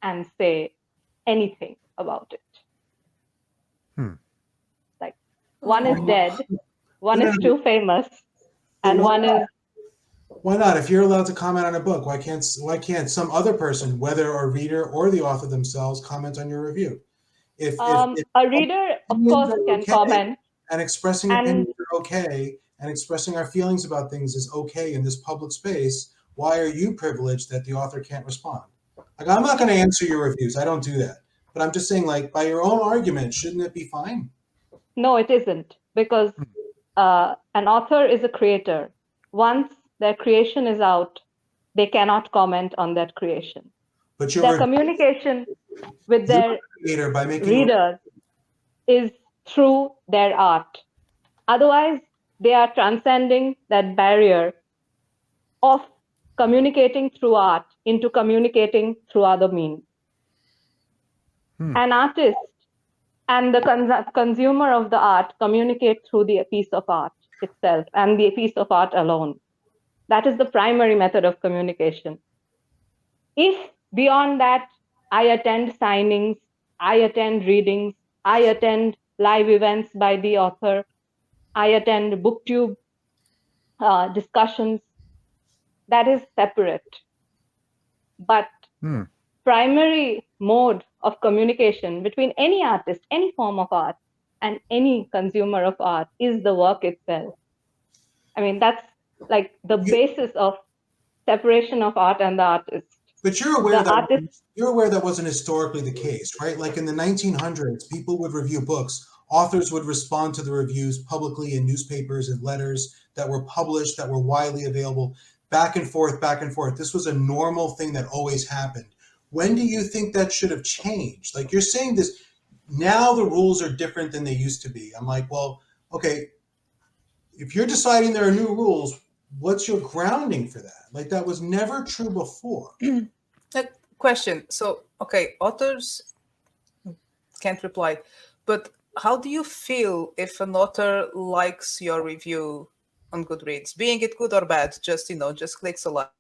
Speaker 5: and say anything about it? Like, one is dead, One
Speaker 3: No,
Speaker 5: is
Speaker 3: no,
Speaker 5: too famous,
Speaker 3: But
Speaker 5: and
Speaker 3: why
Speaker 5: one
Speaker 3: not?
Speaker 5: is
Speaker 3: Why not? If you're allowed to comment on a book, why can't some other person, whether a reader or the author themselves, comment on your review? If
Speaker 5: a reader, of
Speaker 3: opinions
Speaker 5: course,
Speaker 3: are
Speaker 5: can
Speaker 3: okay
Speaker 5: comment,
Speaker 3: and expressing
Speaker 5: and
Speaker 3: opinions are okay and expressing our feelings about things is okay in this public space, why are you privileged that the author can't respond? Like, I'm not going to answer your reviews. I don't do that. But I'm just saying, like, by your own argument, shouldn't it be fine?
Speaker 5: no, it isn't, because an author is a creator. Once their creation is out, they cannot comment on that creation.
Speaker 3: But
Speaker 5: Their communication with
Speaker 3: you're
Speaker 5: their
Speaker 3: a creator by making
Speaker 5: readers is through their art. Otherwise, they are transcending that barrier of communicating through art into communicating through other means. An artist and the consumer of the art communicate through the piece of art itself and the piece of art alone. That is the primary method of communication. If beyond that, I attend signings, I attend readings, I attend live events by the author, I attend booktube discussions, that is separate. But primary mode of communication between any artist, any form of art, and any consumer of art is the work itself. I mean, that's like the basis of separation of art and the artist.
Speaker 3: But you're aware
Speaker 5: The
Speaker 3: that
Speaker 5: artist,
Speaker 3: wasn't historically the case, right? Like in the 1900s, people would review books. Authors would respond to the reviews publicly in newspapers and letters that were published, that were widely available, back and forth, back and forth. This was a normal thing that always happened. When do you think that should have changed? Like, you're saying this, now the rules are different than they used to be. I'm like, well, okay, if you're deciding there are new rules, what's your grounding for that? Like, that was never true before.
Speaker 4: Question. So, okay, authors can't reply, but how do you feel if an author likes your review on Goodreads, being it good or bad? Just just clicks a like.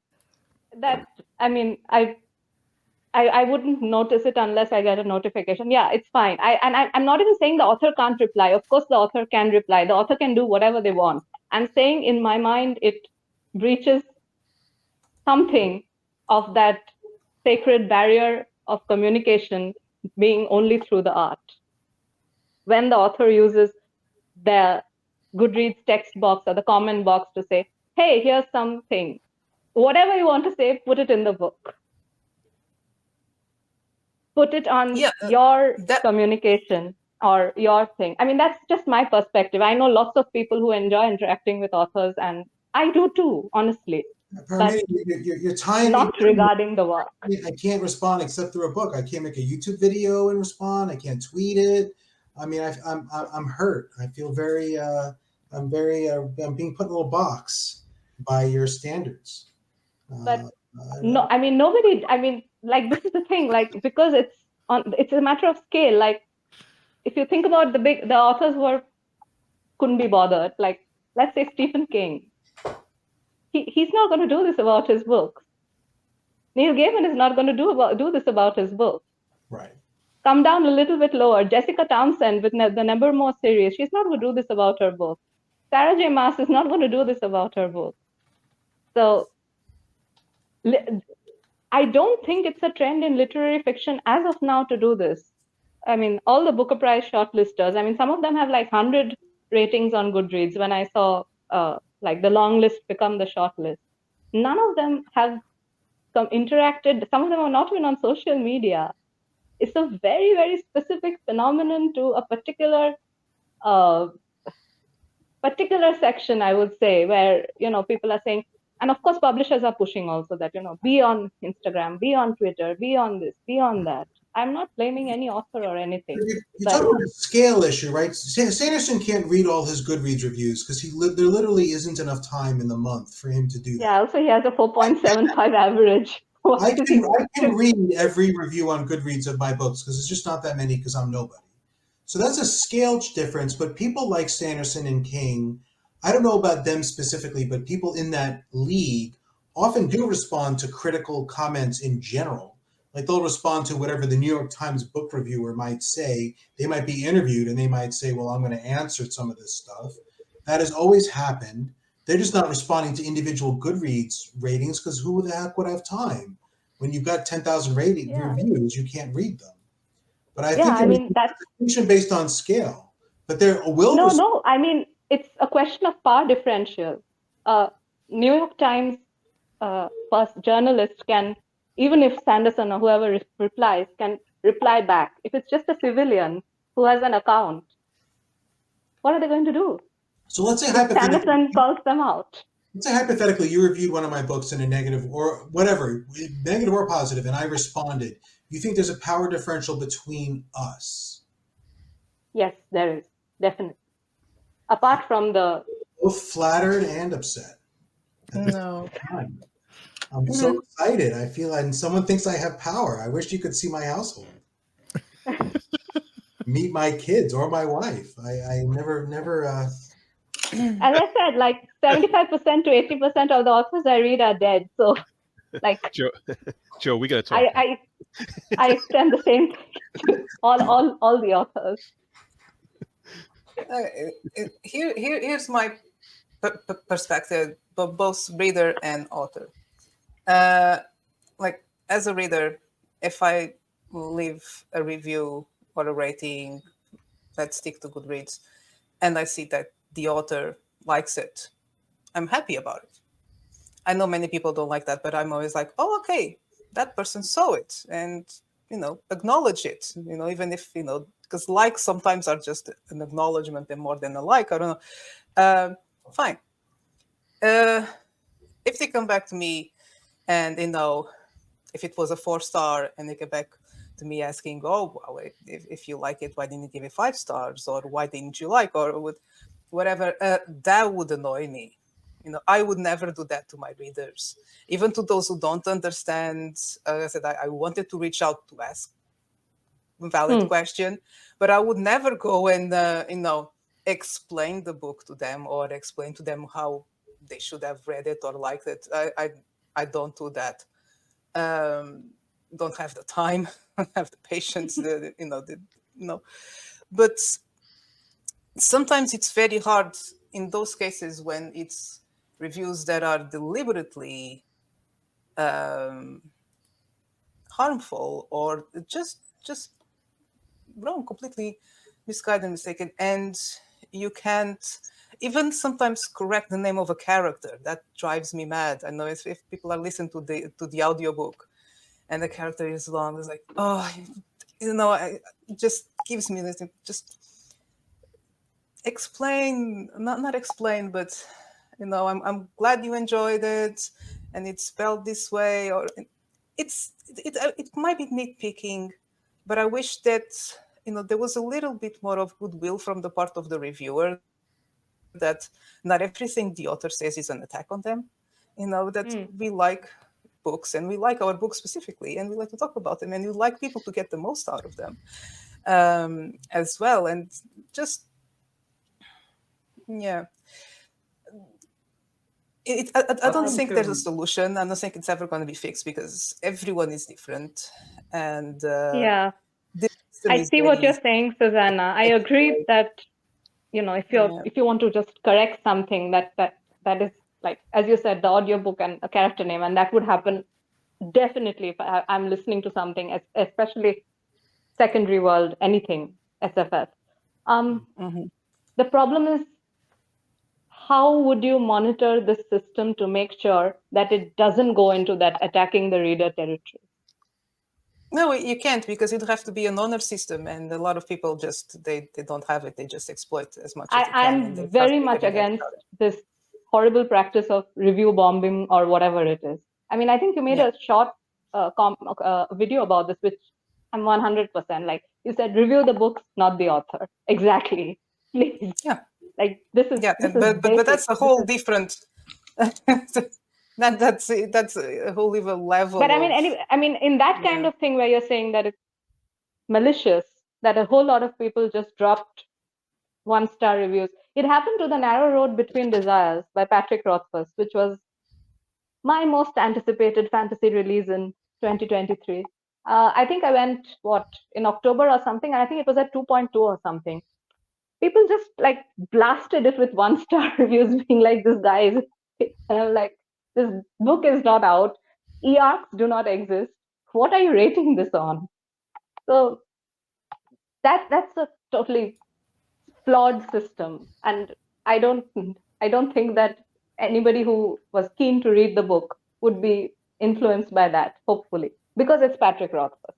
Speaker 5: that, I mean, I wouldn't notice it unless I get a notification. Yeah, it's fine. I'm not even saying the author can't reply. Of course, the author can reply. The author can do whatever they want. I'm saying in my mind, it breaches something of that sacred barrier of communication being only through the art. When the author uses the Goodreads text box or the comment box to say, hey, here's something. Whatever you want to say, put it in the book. Put it on your communication or your thing. I mean, that's just my perspective. I know lots of people who enjoy interacting with authors, and I do too, honestly.
Speaker 3: But you're tying
Speaker 5: not regarding the work.
Speaker 3: I can't respond except through a book. I can't make a YouTube video and respond. I can't tweet it. I mean, I'm hurt. I feel very I'm being put in a little box by your standards.
Speaker 5: But no, I mean, nobody. I mean, like, this is the thing. Like, because it's a matter of scale. Like, if you think about the authors who couldn't be bothered. Like, let's say Stephen King. He's not going to do this about his books. Neil Gaiman is not going to do this about his books.
Speaker 3: Right.
Speaker 5: Come down a little bit lower. Jessica Townsend with the Nevermore series. She's not going to do this about her book. Sarah J. Maas is not going to do this about her book. So I don't think it's a trend in literary fiction as of now to do this. I mean, all the Booker Prize shortlisters, I mean, some of them have like 100 ratings on Goodreads. When I saw like the long list become the short list, none of them have interacted. Some of them are not even on social media. It's a very, very specific phenomenon to a particular section, I would say, where, people are saying, and of course, publishers are pushing also that, be on Instagram, be on Twitter, be on this, be on that. I'm not blaming any author or anything.
Speaker 3: You're talking about a scale issue, right? Sanderson can't read all his Goodreads reviews because there literally isn't enough time in the month for him to do that.
Speaker 5: Yeah, also he has a 4.75 average.
Speaker 3: I can read every review on Goodreads of my books because it's just not that many because I'm nobody. So that's a scale difference, but people like Sanderson and King, I don't know about them specifically, but people in that league often do respond to critical comments in general. Like, they'll respond to whatever the New York Times book reviewer might say. They might be interviewed and they might say, well, I'm going to answer some of this stuff. That has always happened. They're just not responding to individual Goodreads ratings because who the heck would have time? When you've got 10,000 reviews, you can't read them. But I think
Speaker 5: I mean, that's
Speaker 3: a distinction based on scale. But there will
Speaker 5: no. I mean, it's a question of power differential. New York Times first journalist can, even if Sanderson or whoever replies, can reply back. If it's just a civilian who has an account, what are they going to do?
Speaker 3: So let's say
Speaker 5: Sanderson calls them out.
Speaker 3: Let's say hypothetically you reviewed one of my books in a negative or whatever, negative or positive, and I responded. You think there's a power differential between us?
Speaker 5: Yes, there is, definitely. Apart from the...
Speaker 3: Both flattered and upset.
Speaker 4: No.
Speaker 3: I'm so excited. I feel like someone thinks I have power. I wish you could see my household. Meet my kids or my wife. I never
Speaker 5: As I said, like 75% to 80% of the authors I read are dead. So, like,
Speaker 2: Joe, we got to talk.
Speaker 5: I extend the same thing to all the authors.
Speaker 4: Here's my perspective, both reader and author. Like, as a reader, if I leave a review or a rating, let's stick to Goodreads, and I see that the author likes it, I'm happy about it. I know many people don't like that, but I'm always like, oh, okay, that person saw it, and acknowledge it. Even if because likes sometimes are just an acknowledgement and more than a like. I don't know. Fine. If they come back to me, and if it was a 4-star, and they get back to me asking, oh, well, if you like it, why didn't you give it 5 stars, or why didn't you like, or whatever, that would annoy me. I would never do that to my readers, even to those who don't understand. I said I wanted to reach out to ask a valid question, but I would never go and explain the book to them or explain to them how they should have read it or liked it. I don't do that. Don't have the time, don't have the patience. But sometimes it's very hard in those cases when it's reviews that are deliberately harmful or just wrong, completely misguided and mistaken, and you can't even sometimes correct the name of a character. That drives me mad. I know if people are listening to the audiobook and the character is long, it's like, oh, it just gives me this, just explain, not explain, but I'm glad you enjoyed it, and it's spelled this way, or it might be nitpicking, but I wish that there was a little bit more of goodwill from the part of the reviewer, that not everything the author says is an attack on them. That we like books, and we like our books specifically, and we like to talk about them, and we like people to get the most out of them as well. And just I don't think there's a solution. I don't think it's ever going to be fixed because everyone is different. And
Speaker 5: I see what you're saying, Susanna. I agree that if you want to just correct something that is, like, as you said, the audiobook and a character name, and that would happen definitely if I'm listening to something, especially secondary world, anything SFS. The problem is, how would you monitor this system to make sure that it doesn't go into that attacking the reader territory?
Speaker 4: No, you can't, because it'd have to be an honor system, and a lot of people they don't have it. They just exploit as much as they can.
Speaker 5: I'm very much against this horrible practice of review bombing or whatever it is. I mean, I think you made a short video about this, which I'm 100% like. You said review the books, not the author. Exactly. Please.
Speaker 4: Yeah.
Speaker 5: Like this is
Speaker 4: but that's a whole different. That's a whole level.
Speaker 5: But I mean, in that kind of thing where you're saying that it's malicious, that a whole lot of people just dropped 1-star reviews. It happened to The Narrow Road Between Desires by Patrick Rothfuss, which was my most anticipated fantasy release in 2023. I think I went in October or something, and I think it was at 2.2 or something. people just like blasted it with 1-star reviews, being like, this guy is, and I'm like, this book is not out. E-arcs do not exist. What are you rating this on? So that's a totally flawed system, and I don't think that anybody who was keen to read the book would be influenced by that, hopefully, because it's Patrick Rothfuss.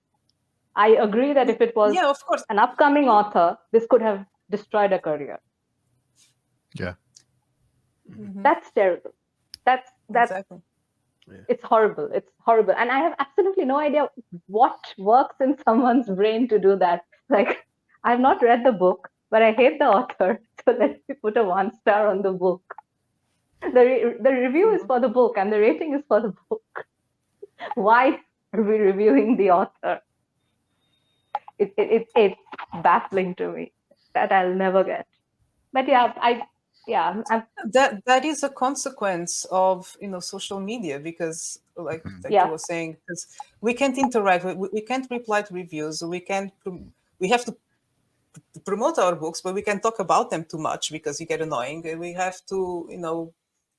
Speaker 5: I agree that if it was
Speaker 4: Yeah, of course.
Speaker 5: an upcoming author, this could have destroyed a career.
Speaker 1: Yeah.
Speaker 4: Mhm.
Speaker 5: That's terrible. That's
Speaker 4: Exactly.
Speaker 5: it's horrible. It's horrible. And I have absolutely no idea what works in someone's brain to do that. Like, I've not read the book, but I hate the author. So let me put a 1-star on the book. The review is for the book and the rating is for the book. Why are we reviewing the author? It's baffling to me. That I'll never get. But yeah,
Speaker 4: That is a consequence of social media, because like
Speaker 5: Yeah.
Speaker 4: you were saying, because we can't interact, we can't reply to reviews, we have to promote our books, but we can talk about them too much because you get annoying, and we have to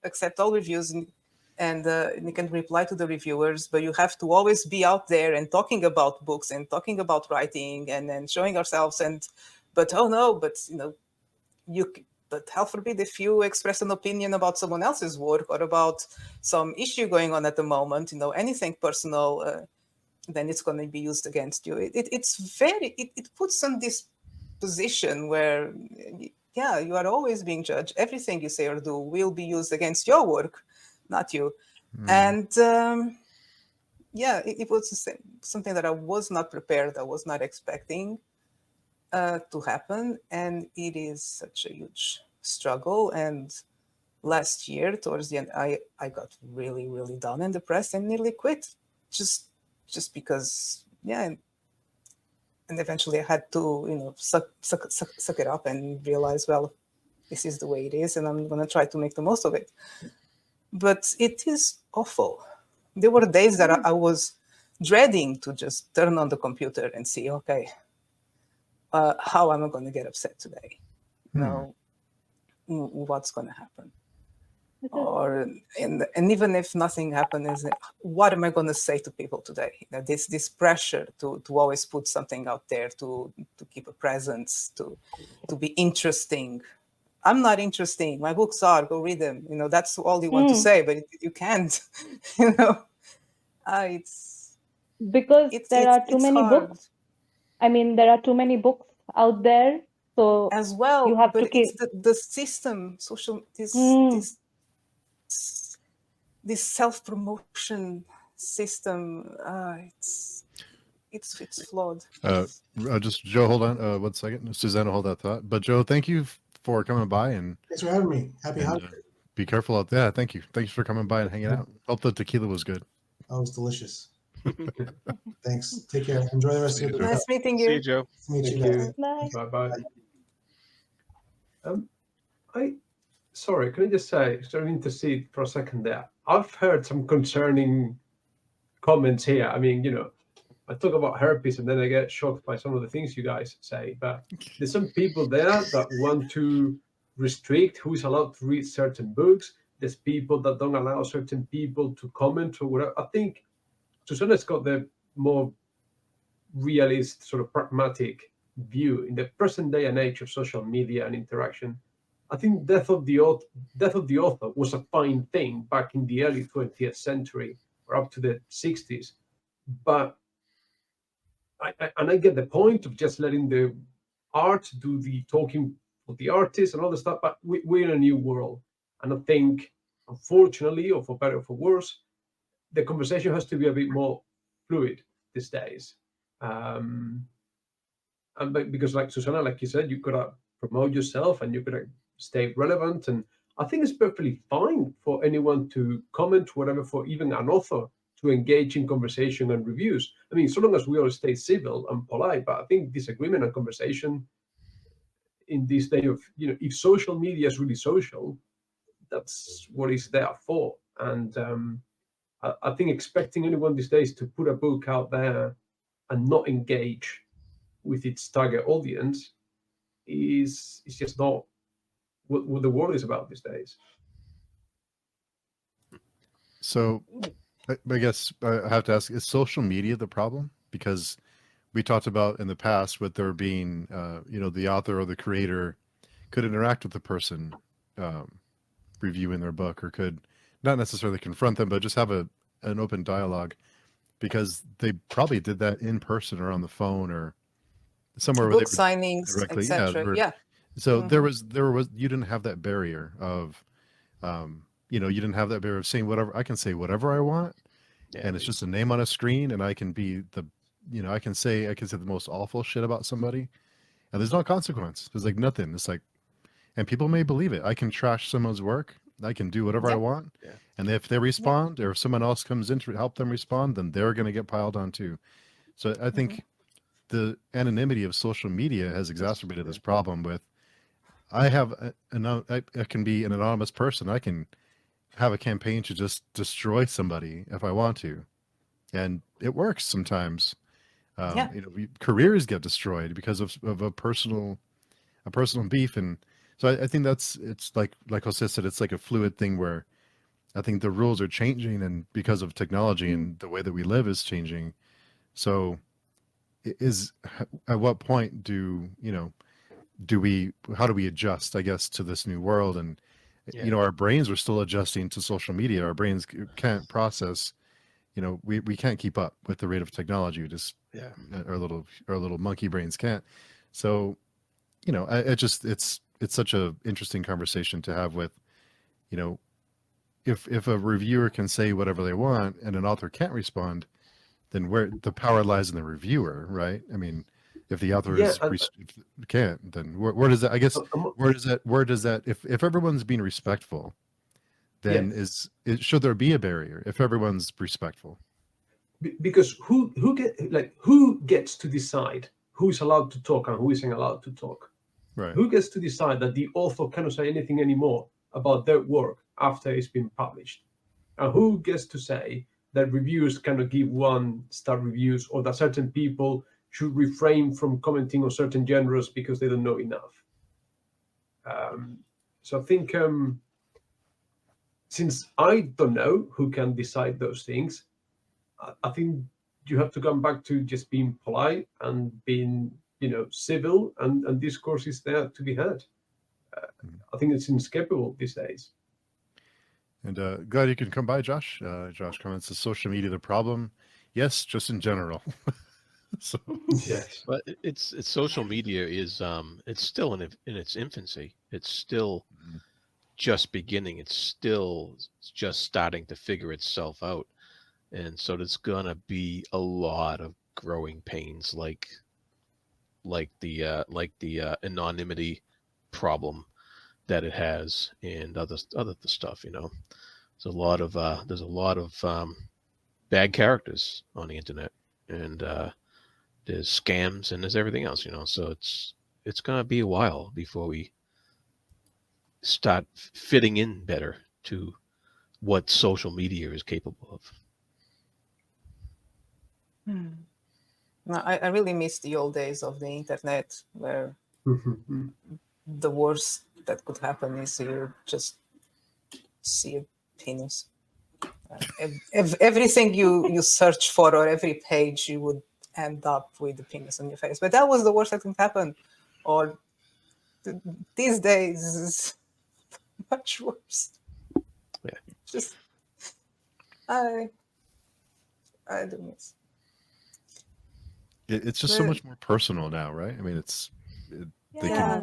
Speaker 4: accept all reviews, and you can reply to the reviewers, but you have to always be out there and talking about books and talking about writing and then showing ourselves, but hell forbid if you express an opinion about someone else's work or about some issue going on at the moment, anything personal, then it's going to be used against you. It puts on this position where, yeah, you are always being judged. Everything you say or do will be used against your work, not you. And it was something that I was not prepared, I was not expecting to happen, and it is such a huge struggle. And last year towards the end, I got really, really down and depressed and nearly quit, just because and eventually I had to suck it up and realize, well, this is the way it is and I'm going to try to make the most of it. But it is awful. There were days that I was dreading to just turn on the computer and see, okay, how am I going to get upset today? What's going to happen? And even if nothing happens, what am I going to say to people today? This pressure to always put something out there, to keep a presence, to be interesting. I'm not interesting. My books are. Go read them. That's all you want to say, but you can't. It's
Speaker 5: because there are too many
Speaker 4: hard.
Speaker 5: books. I mean, there are too many books out there, so
Speaker 4: as well.
Speaker 5: You have
Speaker 4: but
Speaker 5: to keep
Speaker 4: it's the system, social this self-promotion system. It's flawed.
Speaker 1: Just Joe, hold on 1 second. Susanna, hold that thought. But Joe, thank you for coming by, and
Speaker 3: Thanks for having me. Happy holidays.
Speaker 1: be careful out there. Thank you. Thanks for coming by and hanging out. Hope the tequila was good.
Speaker 3: Oh, it was delicious. Thanks. Take care. Enjoy the rest of your day.
Speaker 4: Nice meeting
Speaker 2: See you,
Speaker 4: you.
Speaker 2: Joe.
Speaker 3: Nice to meet
Speaker 6: Thank
Speaker 3: you guys.
Speaker 6: you.
Speaker 5: Bye.
Speaker 6: Bye. Sorry, can I just say, starting to intercede for a second there. I've heard some concerning comments here. I mean, I talk about herpes and then I get shocked by some of the things you guys say. But there's some people there that want to restrict who's allowed to read certain books. There's people that don't allow certain people to comment or whatever. I think Susanna's got the more realist, sort of pragmatic view in the present day and age of social media and interaction. I think death of the author was a fine thing back in the early 20th century or up to the 60s. But I get the point of just letting the art do the talking for the artist and all the stuff, but we're in a new world. And I think, unfortunately, or for better or for worse, the conversation has to be a bit more fluid these days. And because, like Susanna, like you said, you've got to promote yourself and you've got to stay relevant. And I think it's perfectly fine for anyone to comment, whatever, for even an author to engage in conversation and reviews. I mean, so long as we all stay civil and polite, but I think disagreement and conversation in this day of, if social media is really social, that's what it's there for. And I think expecting anyone these days to put a book out there and not engage with its target audience is just not what the world is about these days.
Speaker 1: So I guess I have to ask, is social media the problem? Because we talked about in the past with there being, the author or the creator could interact with the person reviewing their book, or could not necessarily confront them, but just have an open dialogue, because they probably did that in person or on the phone or somewhere where they
Speaker 4: Book
Speaker 1: were
Speaker 4: signings,
Speaker 1: directly.
Speaker 4: etc. Yeah.
Speaker 1: So
Speaker 4: Mhm.
Speaker 1: there was you didn't have that barrier of, you didn't have that barrier of saying whatever. I can say whatever I want,
Speaker 2: Yeah,
Speaker 1: and it's just a name on a screen, and I can be I can say the most awful shit about somebody, and there's no consequence. There's like nothing. It's like, and people may believe it. I can trash someone's work. I can do whatever I
Speaker 4: Yep.
Speaker 1: want.
Speaker 2: Yeah.
Speaker 1: And if they respond, or if someone else comes in to help them respond, then they're going to get piled on too. So I think the anonymity of social media has exacerbated this problem with, I have I can be an anonymous person. I can have a campaign to just destroy somebody if I want to. And it works sometimes.
Speaker 4: Yeah.
Speaker 1: Careers get destroyed because of a personal beef. And so I think it's like Jose said, it's like a fluid thing where I think the rules are changing, and because of technology and the way that we live is changing. So at what point how do we adjust, I guess, to this new world? And
Speaker 2: Yeah.
Speaker 1: our brains are still adjusting to social media. Our brains can't process, we can't keep up with the rate of technology. We just,
Speaker 2: Yeah.
Speaker 1: our little monkey brains can't. So, it's such a interesting conversation to have with, if a reviewer can say whatever they want and an author can't respond, then where the power lies in the reviewer, right? I mean, if the author
Speaker 6: Yeah, and
Speaker 1: can't, then where does that, I guess,
Speaker 6: um,
Speaker 1: where does that, if everyone's being respectful,
Speaker 6: yeah,
Speaker 1: then should there be a barrier if everyone's respectful?
Speaker 6: because who gets to decide who is allowed to talk and who isn't allowed to talk?
Speaker 1: Right.
Speaker 6: Who gets to decide that the author cannot say anything anymore about their work after it's been published? And who gets to say that reviewers cannot give 1-star reviews, or that certain people should refrain from commenting on certain genres because they don't know enough? So I think, since I don't know who can decide those things, I think you have to come back to just being polite and being, civil, and discourse is there to be heard. I think it's inescapable these days.
Speaker 1: And glad you can come by, Josh. Josh comments, is social media the problem? Yes, just in general. So
Speaker 6: Yes.
Speaker 2: But it's social media is it's still in its infancy. It's still just beginning. It's still just starting to figure itself out. And so there's gonna be a lot of growing pains, like the anonymity problem that it has, and other stuff. There's a lot of bad characters on the internet, and there's scams, and there's everything else. So it's gonna be a while before we start fitting in better to what social media is capable of.
Speaker 4: No, I really miss the old days of the internet, where the worst that could happen is you just see opinions. Everything you search for, or every page, you would end up with opinions on your face. But that was the worst that could happen. Or these days is much worse.
Speaker 2: Yeah.
Speaker 4: Just I do miss.
Speaker 1: it's just so much more personal now, right? I mean,
Speaker 4: Yeah.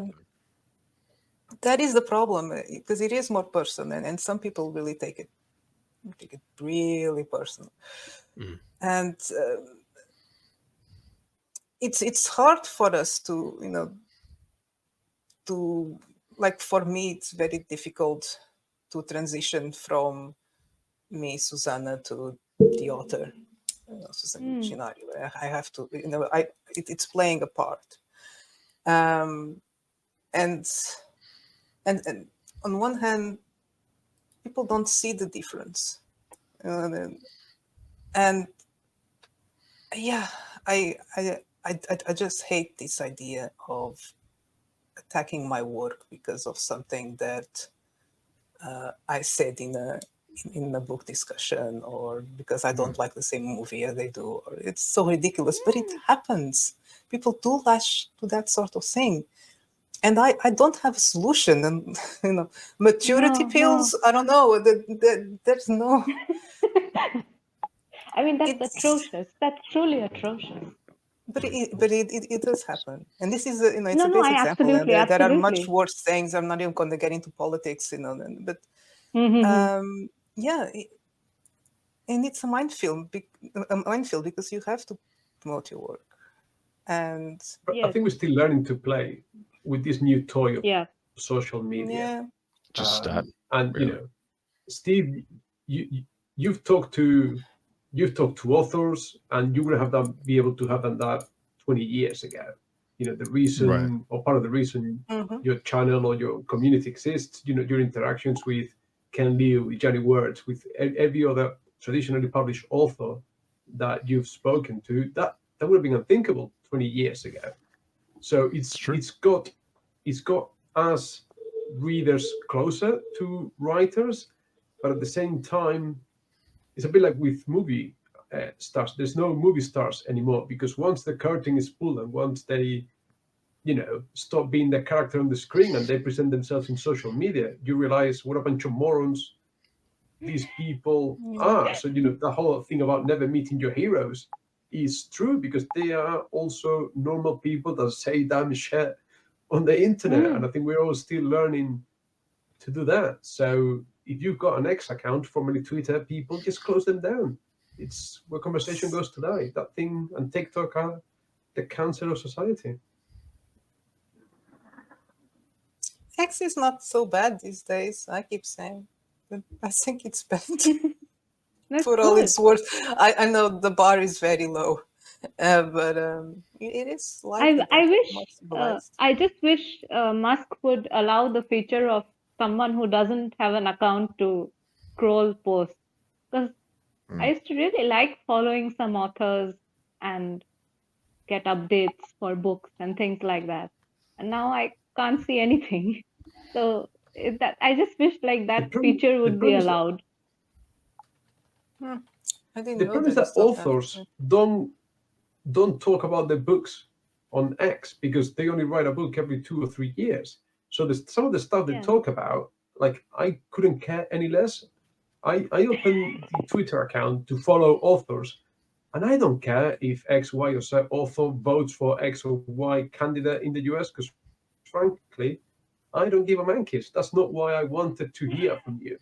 Speaker 4: That is the problem, because it is more personal, and some people really take it really personal. And it's hard for us to like, for me it's very difficult to transition from me, Susanna, to the author, Susanna Gennari. I have to, it's playing a part. And on one hand, people don't see the difference, and yeah, I just hate this idea of attacking my work because of something that I said in a book discussion, or because I don't like the same movie as they do. Or it's so ridiculous, but it happens. People do lash to that sort of thing. And I don't have a solution. And, maturity
Speaker 5: No,
Speaker 4: pills, I don't know. There's no...
Speaker 5: I mean, that's
Speaker 4: It's...
Speaker 5: atrocious. That's truly atrocious.
Speaker 4: But it does happen, and this is it's
Speaker 5: No,
Speaker 4: a
Speaker 5: no,
Speaker 4: base
Speaker 5: I
Speaker 4: example. And
Speaker 5: absolutely,
Speaker 4: there are much
Speaker 5: absolutely.
Speaker 4: worse things. I'm not even going to get into politics, but
Speaker 5: Mm-hmm.
Speaker 4: yeah, and it's a minefield, because you have to promote your work, and
Speaker 6: But I
Speaker 5: Yes,
Speaker 6: think we're still learning to play with this new toy of
Speaker 5: yeah,
Speaker 6: social media.
Speaker 4: yeah,
Speaker 2: Just start.
Speaker 6: And
Speaker 2: Really.
Speaker 6: Steve, you've talked to authors, and you would have be able to have done that 20 years ago. The reason,
Speaker 1: Right.
Speaker 6: or part of the reason,
Speaker 4: mhm.
Speaker 6: your channel or your community exists. Your interactions with Ken Liu, with Johnny Words, with every other traditionally published author that you've spoken to, that would have been unthinkable 20 years ago. So
Speaker 1: It's true.
Speaker 6: it's got us readers closer to writers, but at the same time, it's a bit like with movie stars. There's no movie stars anymore, because once the curtain is pulled and once they stop being the character on the screen and they present themselves in social media, you realize what a bunch of morons these people are. So the whole thing about never meeting your heroes is true, because they are also normal people that say damn shit on the internet. And I think we're all still learning to do that. So if you've got an X account, formerly Twitter, people just close them down. It's where conversation goes today. That thing and TikTok are the cancer of society.
Speaker 4: X is not so bad these days. I keep saying, but I think it's bad.
Speaker 5: that's
Speaker 4: For all
Speaker 5: good.
Speaker 4: it's worth. I know the bar is very low, but it is slightly
Speaker 5: I wish,
Speaker 4: more civilized.
Speaker 5: I just wish Musk would allow the feature of someone who doesn't have an account to scroll posts. Because I used to really like following some authors and get updates for books and things like that. And now I can't see anything. So I just wish like that feature would be allowed.
Speaker 4: I didn't
Speaker 6: The
Speaker 4: know
Speaker 6: problem is that authors don't talk about their books on X, because they only write a book every 2 or 3 years. So some of the stuff they
Speaker 5: Yeah.
Speaker 6: talk about, like, I couldn't care any less. I opened the Twitter account to follow authors, and I don't care if X, Y, or Z author votes for X or Y candidate in the US, because frankly, I don't give a monkeys. That's not why I wanted to hear from you.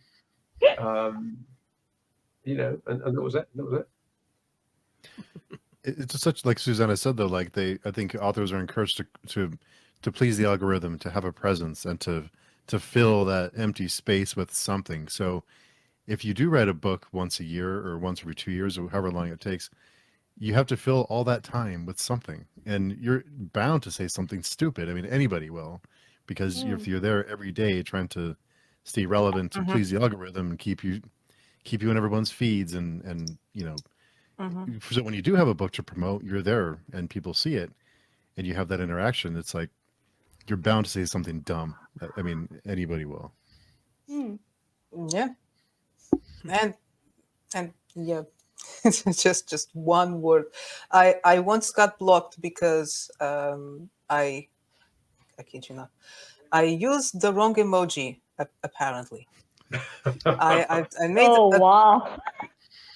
Speaker 6: And that was it. That was it.
Speaker 1: It's such, like Susanna said, though, like I think authors are encouraged to please the algorithm, to have a presence, and to fill that empty space with something. So if you do write a book once a year or once every 2 years or however long it takes, you have to fill all that time with something, and you're bound to say something stupid. I mean, anybody will, because if you're there every day trying to stay relevant, to please the algorithm and keep you in everyone's feeds, and so when you do have a book to promote, you're there and people see it and you have that interaction. It's like you're bound to say something dumb. I mean, anybody will.
Speaker 4: Yeah, and yeah, just one word. I once got blocked because I kid you not, I used the wrong emoji apparently. I made
Speaker 5: Oh, wow.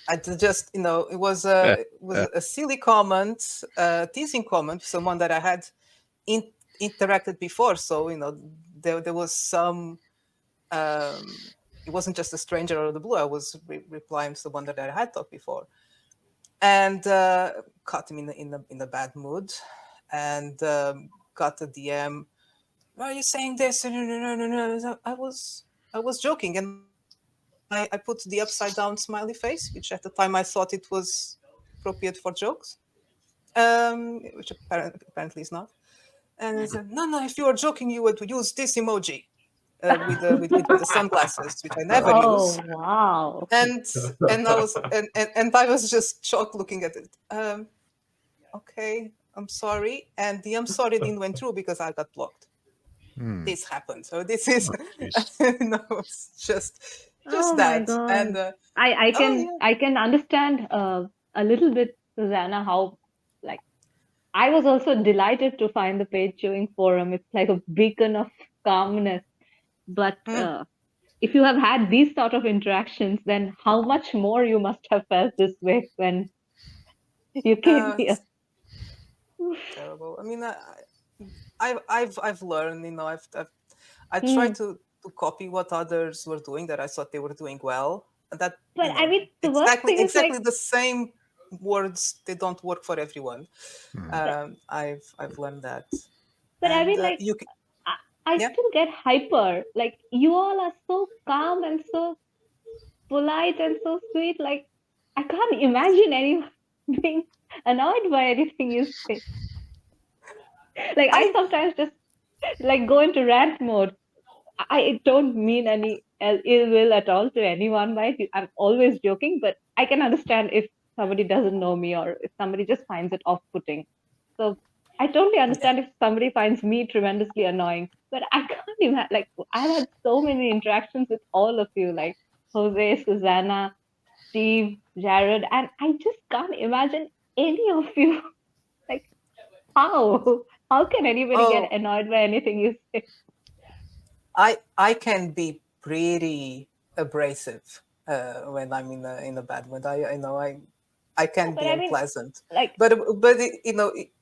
Speaker 4: I just, it was a silly comment, teasing comment, someone that I had interacted before. So, there was some, it wasn't just a stranger out of the blue. I was replying to someone that I had talked before, and caught him in a bad mood, and got a DM. Why are you saying this? No. I was joking, and I put the upside down smiley face, which at the time I thought it was appropriate for jokes, which apparently is not. And I said, no, if you are joking, you would use this emoji with the sunglasses, which I never use.
Speaker 5: Oh, wow.
Speaker 4: And I was just shocked looking at it. Okay, I'm sorry, and the I'm sorry didn't went through because I got blocked.
Speaker 1: Hmm.
Speaker 4: this happened. So this is,
Speaker 2: jeez.
Speaker 4: it's just
Speaker 5: Oh my
Speaker 4: that.
Speaker 5: God.
Speaker 4: And
Speaker 5: I
Speaker 4: oh
Speaker 5: can
Speaker 4: yeah,
Speaker 5: I can understand a little bit, Susanna, how like I was also delighted to find the page chewing forum. It's like a beacon of calmness. But
Speaker 4: Mm.
Speaker 5: if you have had these sort of interactions, then how much more you must have felt this way when you came here.
Speaker 4: it's terrible. I mean, I've learned, I tried
Speaker 5: Hmm.
Speaker 4: to copy what others were doing that I thought they were doing well. And that,
Speaker 5: But I mean, the worst
Speaker 4: exactly
Speaker 5: thing is like,
Speaker 4: the same words, they don't work for everyone.
Speaker 1: Hmm.
Speaker 4: I've learned that.
Speaker 5: but I
Speaker 4: And
Speaker 5: mean, like,
Speaker 4: you can,
Speaker 5: I
Speaker 4: yeah.
Speaker 5: still get hyper. Like, you all are so calm and so polite and so sweet. Like, I can't imagine anyone being annoyed by anything you say. Like, I
Speaker 4: I
Speaker 5: sometimes just like go into rant mode. I don't mean any ill will at all to anyone, right? I'm always joking, but I can understand if somebody doesn't know me or if somebody just finds it off-putting. So I totally understand if somebody finds me tremendously annoying, but I can't imagine. Like, I've had so many interactions with all of you, like Jose, Susanna, Steve, Jared, and I just can't imagine any of you. Like, how? How can anybody
Speaker 4: oh
Speaker 5: get annoyed by anything you say?
Speaker 4: I can be pretty abrasive when I'm in a bad mood. I can
Speaker 5: But
Speaker 4: be
Speaker 5: I mean,
Speaker 4: unpleasant,
Speaker 5: like,
Speaker 4: but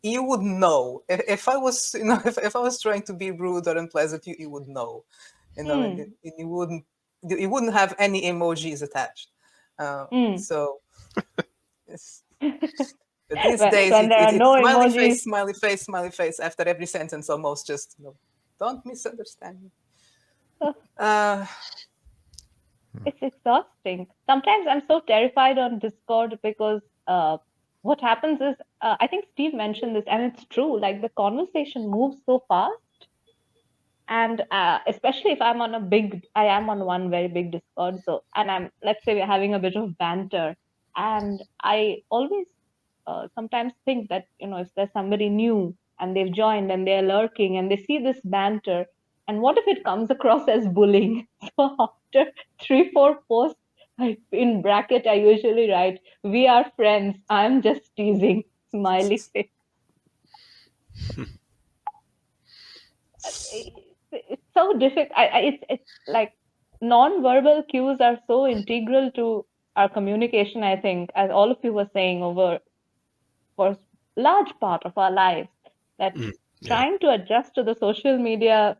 Speaker 4: you would know if I was if I was trying to be rude or unpleasant, you would know, and,
Speaker 5: hmm,
Speaker 4: you wouldn't have any emojis attached.
Speaker 5: hmm.
Speaker 4: So it's, these days
Speaker 5: When there are
Speaker 4: it's
Speaker 5: no emojis,
Speaker 4: smiley face after every sentence almost. Just don't misunderstand me.
Speaker 5: uh,
Speaker 4: Uh,
Speaker 5: it's exhausting. Sometimes I'm so terrified on Discord because what happens is, I think Steve mentioned this, and it's true. Like, the conversation moves so fast, and especially if I am on one very big Discord. So, and let's say we're having a bit of banter, and I always sometimes think that, if there's somebody new and they've joined and they're lurking and they see this banter, and what if it comes across as bullying? So after 3 4 posts, in bracket I usually write, "We are friends, I'm just teasing," smiley face. It's so difficult. It's like non-verbal cues are so integral to our communication, I think, as all of you were saying, over for large part of our lives, that
Speaker 2: Mm, yeah.
Speaker 5: trying to adjust to the social media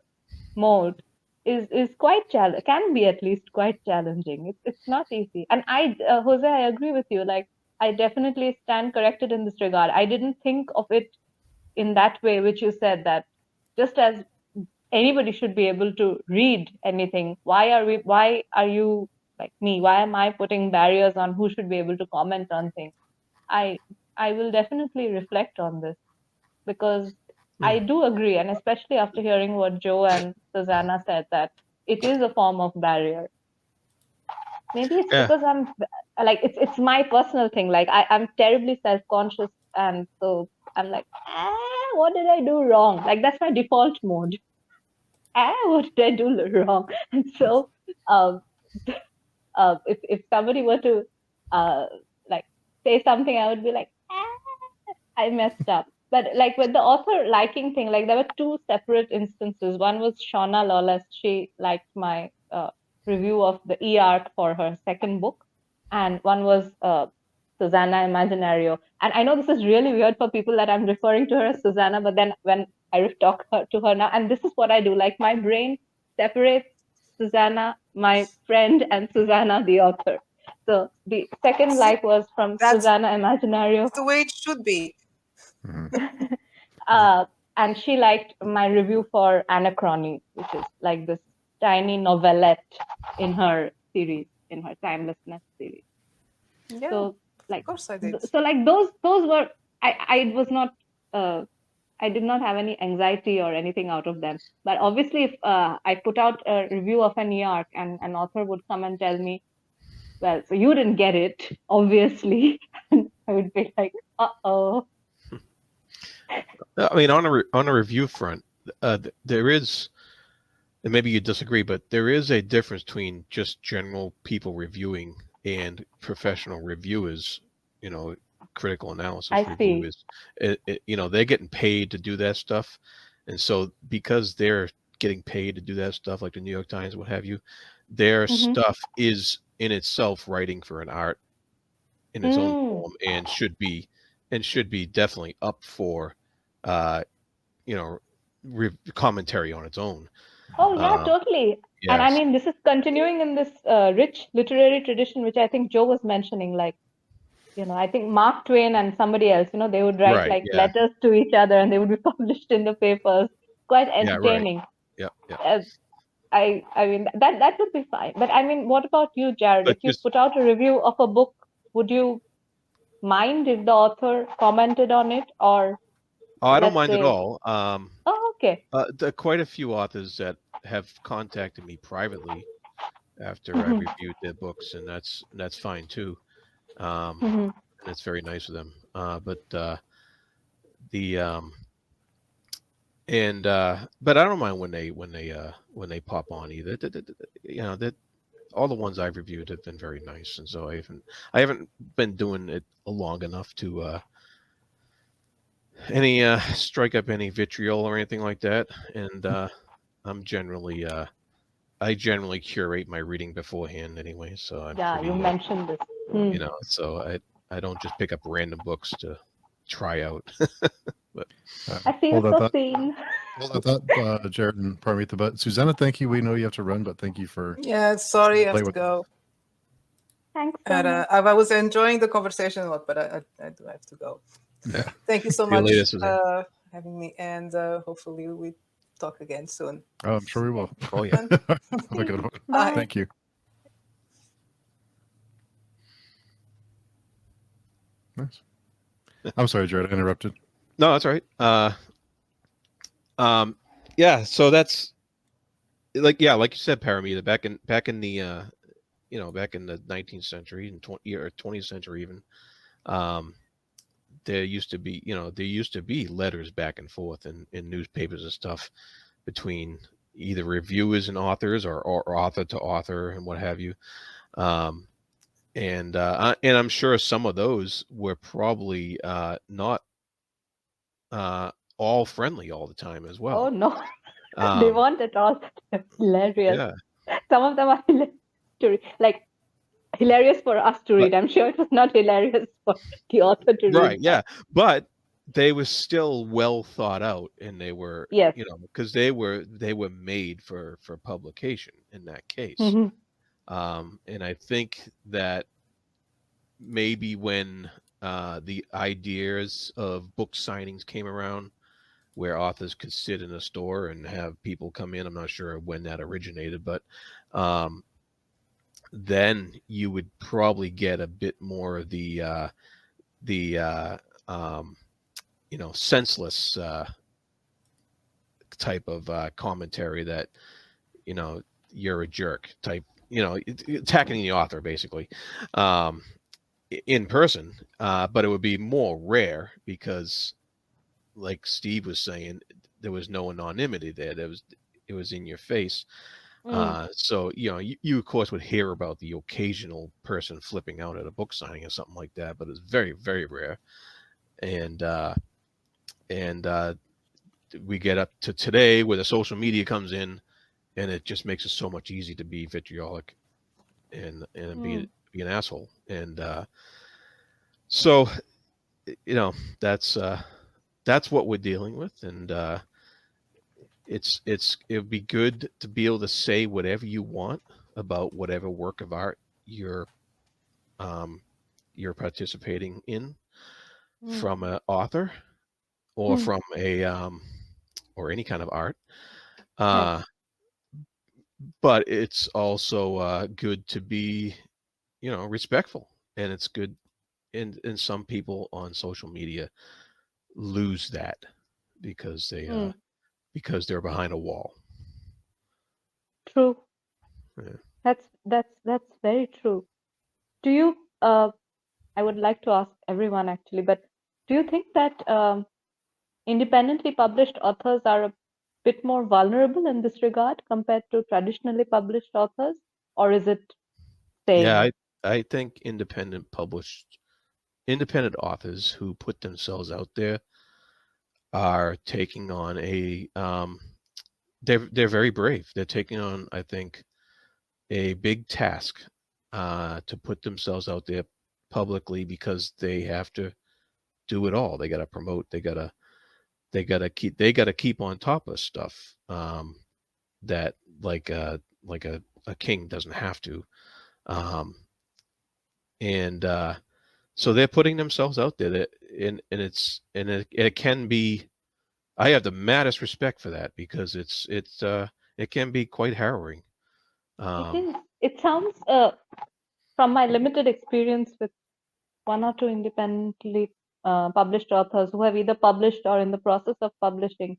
Speaker 5: mode is quite can be at least quite challenging. It's not easy. And Jose, I agree with you. Like, I definitely stand corrected in this regard. I didn't think of it in that way, which you said, that just as anybody should be able to read anything, why are you, like me, why am I putting barriers on who should be able to comment on things? I i will definitely reflect on this, because I do agree, and especially after hearing what Joe and Susanna said, that it is a form of barrier. Maybe it's
Speaker 2: Yeah.
Speaker 5: because I'm like, it's my personal thing. Like, I'm terribly self-conscious, and so I'm like, what did I do wrong? Like, that's my default mode. What did I do wrong? And so, um, if somebody were to uh, like say something, I would be like, I messed up. But like with the author liking thing, like there were two separate instances. One was Shauna Lawless. She liked my review of the e-arc for her second book, and one was Susanna Imaginario. And I know this is really weird for people that I'm referring to her as Susanna, but then when I talk to her now, and this is what I do, like my brain separates Susanna, my friend, and Susanna, the author. So the second
Speaker 4: see,
Speaker 5: like was from
Speaker 4: that's
Speaker 5: Susanna Imaginario.
Speaker 4: the way it should be.
Speaker 1: Hmm.
Speaker 5: And she liked my review for Anachrony, which is like this tiny novelette in her series, in her timelessness series.
Speaker 4: Yeah,
Speaker 5: So
Speaker 4: of
Speaker 5: like,
Speaker 4: course I did.
Speaker 5: those were, I was not, I did not have any anxiety or anything out of them. But obviously, if I put out a review of an e-arc and an author would come and tell me, well, so you didn't get it, obviously, and I would be like, uh-oh.
Speaker 2: I mean, on a review front, there is and maybe you disagree, but there is a difference between just general people reviewing and professional reviewers. You know, critical analysis
Speaker 5: I see.
Speaker 2: reviewers. You know, they're getting paid to do that stuff, and so because they're getting paid to do that stuff, like the New York Times, what have you, their
Speaker 5: Mhm.
Speaker 2: stuff is in itself writing for an art in its own
Speaker 5: Mm.
Speaker 2: form, and should be definitely up for, you know, commentary on its own.
Speaker 5: Oh yeah,
Speaker 2: Um,
Speaker 5: totally. And I
Speaker 2: yes.
Speaker 5: mean, this is continuing in this rich literary tradition, which I think Joe was mentioning. Like, you know, I think Mark Twain and somebody else, you know, they would write
Speaker 2: Right.
Speaker 5: like
Speaker 2: Yeah.
Speaker 5: letters to each other, and they would be published in the papers. Quite
Speaker 2: Yeah. Right.
Speaker 5: entertaining.
Speaker 2: Yep. Yep.
Speaker 5: I mean, that would be fine. But I mean, what about you, Jared?
Speaker 2: But
Speaker 5: If you
Speaker 2: just
Speaker 5: put out a review of a book, would you mind if the author commented on it, or
Speaker 2: I don't
Speaker 5: let's
Speaker 2: mind at
Speaker 5: say,
Speaker 2: all.
Speaker 5: oh, okay.
Speaker 2: There are quite a few authors that have contacted me privately after I
Speaker 5: Mhm.
Speaker 2: reviewed their books, and that's fine too. Um,
Speaker 5: Mhm.
Speaker 2: and it's very nice of them. But the and but I don't mind when they pop on either. You know, that all the ones I've reviewed have been very nice, and so I haven't been doing it long enough to any strike up any vitriol or anything like that. And I'm generally I generally curate my reading beforehand anyway, so I'm
Speaker 5: Yeah, you
Speaker 2: pretty
Speaker 5: mentioned this.
Speaker 2: you know, so I don't just pick up random books to try out. But
Speaker 5: I feel
Speaker 1: Hold that
Speaker 5: so
Speaker 1: thought.
Speaker 5: seen.
Speaker 1: Hold that thought, Jared and Parmitha. But Susanna, thank you. We know you have to run, but thank you for
Speaker 4: Yeah, sorry, I
Speaker 1: play
Speaker 4: have to
Speaker 1: with
Speaker 4: go.
Speaker 5: Thanks so
Speaker 4: And
Speaker 5: much.
Speaker 4: I was enjoying the conversation a lot, but I do have to go.
Speaker 1: Yeah.
Speaker 4: Thank you so
Speaker 2: See you
Speaker 4: much
Speaker 2: later, Suzanne.
Speaker 4: for having me, and hopefully we talk again soon.
Speaker 1: Oh, I'm sure we will.
Speaker 2: Oh yeah.
Speaker 1: Have a good one.
Speaker 4: Bye.
Speaker 1: Thank you. Nice. I'm sorry, Jared. I interrupted.
Speaker 2: No, that's all right. Yeah, so that's like you said, Paramita, back in the you know, back in the 19th century and 20th century even, there used to be letters back and forth in newspapers and stuff between either reviewers and authors, or author to author and what have you. And I'm sure some of those were probably not all friendly all the time as
Speaker 5: Oh
Speaker 2: well.
Speaker 5: no, they weren't at all hilarious.
Speaker 2: Yeah.
Speaker 5: Some of them are hilarious to read, like hilarious for us to read. I'm sure it was not hilarious for the author to read.
Speaker 2: Right, yeah, but they were still well thought out, and they were,
Speaker 5: Yes.
Speaker 2: you know, because they were made for publication in that case.
Speaker 5: Mhm.
Speaker 2: And I think that maybe when the ideas of book signings came around, where authors could sit in a store and have people come in, I'm not sure when that originated, but then you would probably get a bit more of the you know, senseless type of commentary that, you know, you're a jerk type, you know, attacking the author basically, in person. But it would be more rare because, like Steve was saying, there was no anonymity there. It was in your face. So, you know, you of course would hear about the occasional person flipping out at a book signing or something like that, but it's very, very rare. And we get up to today where the social media comes in, and it just makes it so much easier to be vitriolic and be an asshole. And so, you know, that's what we're dealing with. And it would be good to be able to say whatever you want about whatever work of art you're participating in, from an author or from a or any kind of art. But it's also good to be, you know, respectful, and it's good. And some people on social media lose that because they're behind a wall.
Speaker 5: True.
Speaker 2: Yeah.
Speaker 5: That's very true. Do you? I would like to ask everyone actually, but do you think that independently published authors are a bit more vulnerable in this regard compared to traditionally published authors, or is it same?
Speaker 2: Yeah, I think independent authors who put themselves out there are taking on a they're very brave. They're taking on, I think, a big task to put themselves out there publicly, because they have to do it all. They got to promote. They got to keep on top of stuff that like a king doesn't have to. And so they're putting themselves out there, and it can be. I have the maddest respect for that, because it can be quite harrowing.
Speaker 5: It is. It sounds, from my limited experience with one or two independently published authors who have either published or in the process of publishing,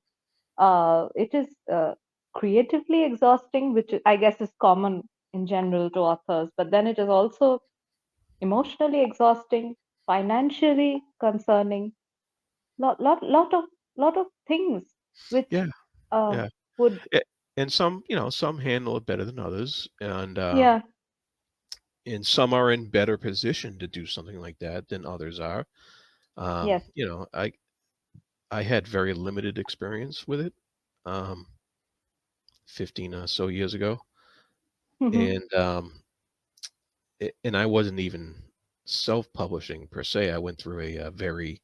Speaker 5: it is creatively exhausting, which I guess is common in general to authors. But then it is also emotionally exhausting, financially concerning, lot of things which
Speaker 2: Yeah, yeah.
Speaker 5: would
Speaker 2: And some handle it better than others, and
Speaker 5: yeah
Speaker 2: and some are in better position to do something like that than others are.
Speaker 5: yes
Speaker 2: I had very limited experience with it, 15 or so years ago,
Speaker 5: Mhm.
Speaker 2: and and I wasn't even self-publishing per se. I went through a very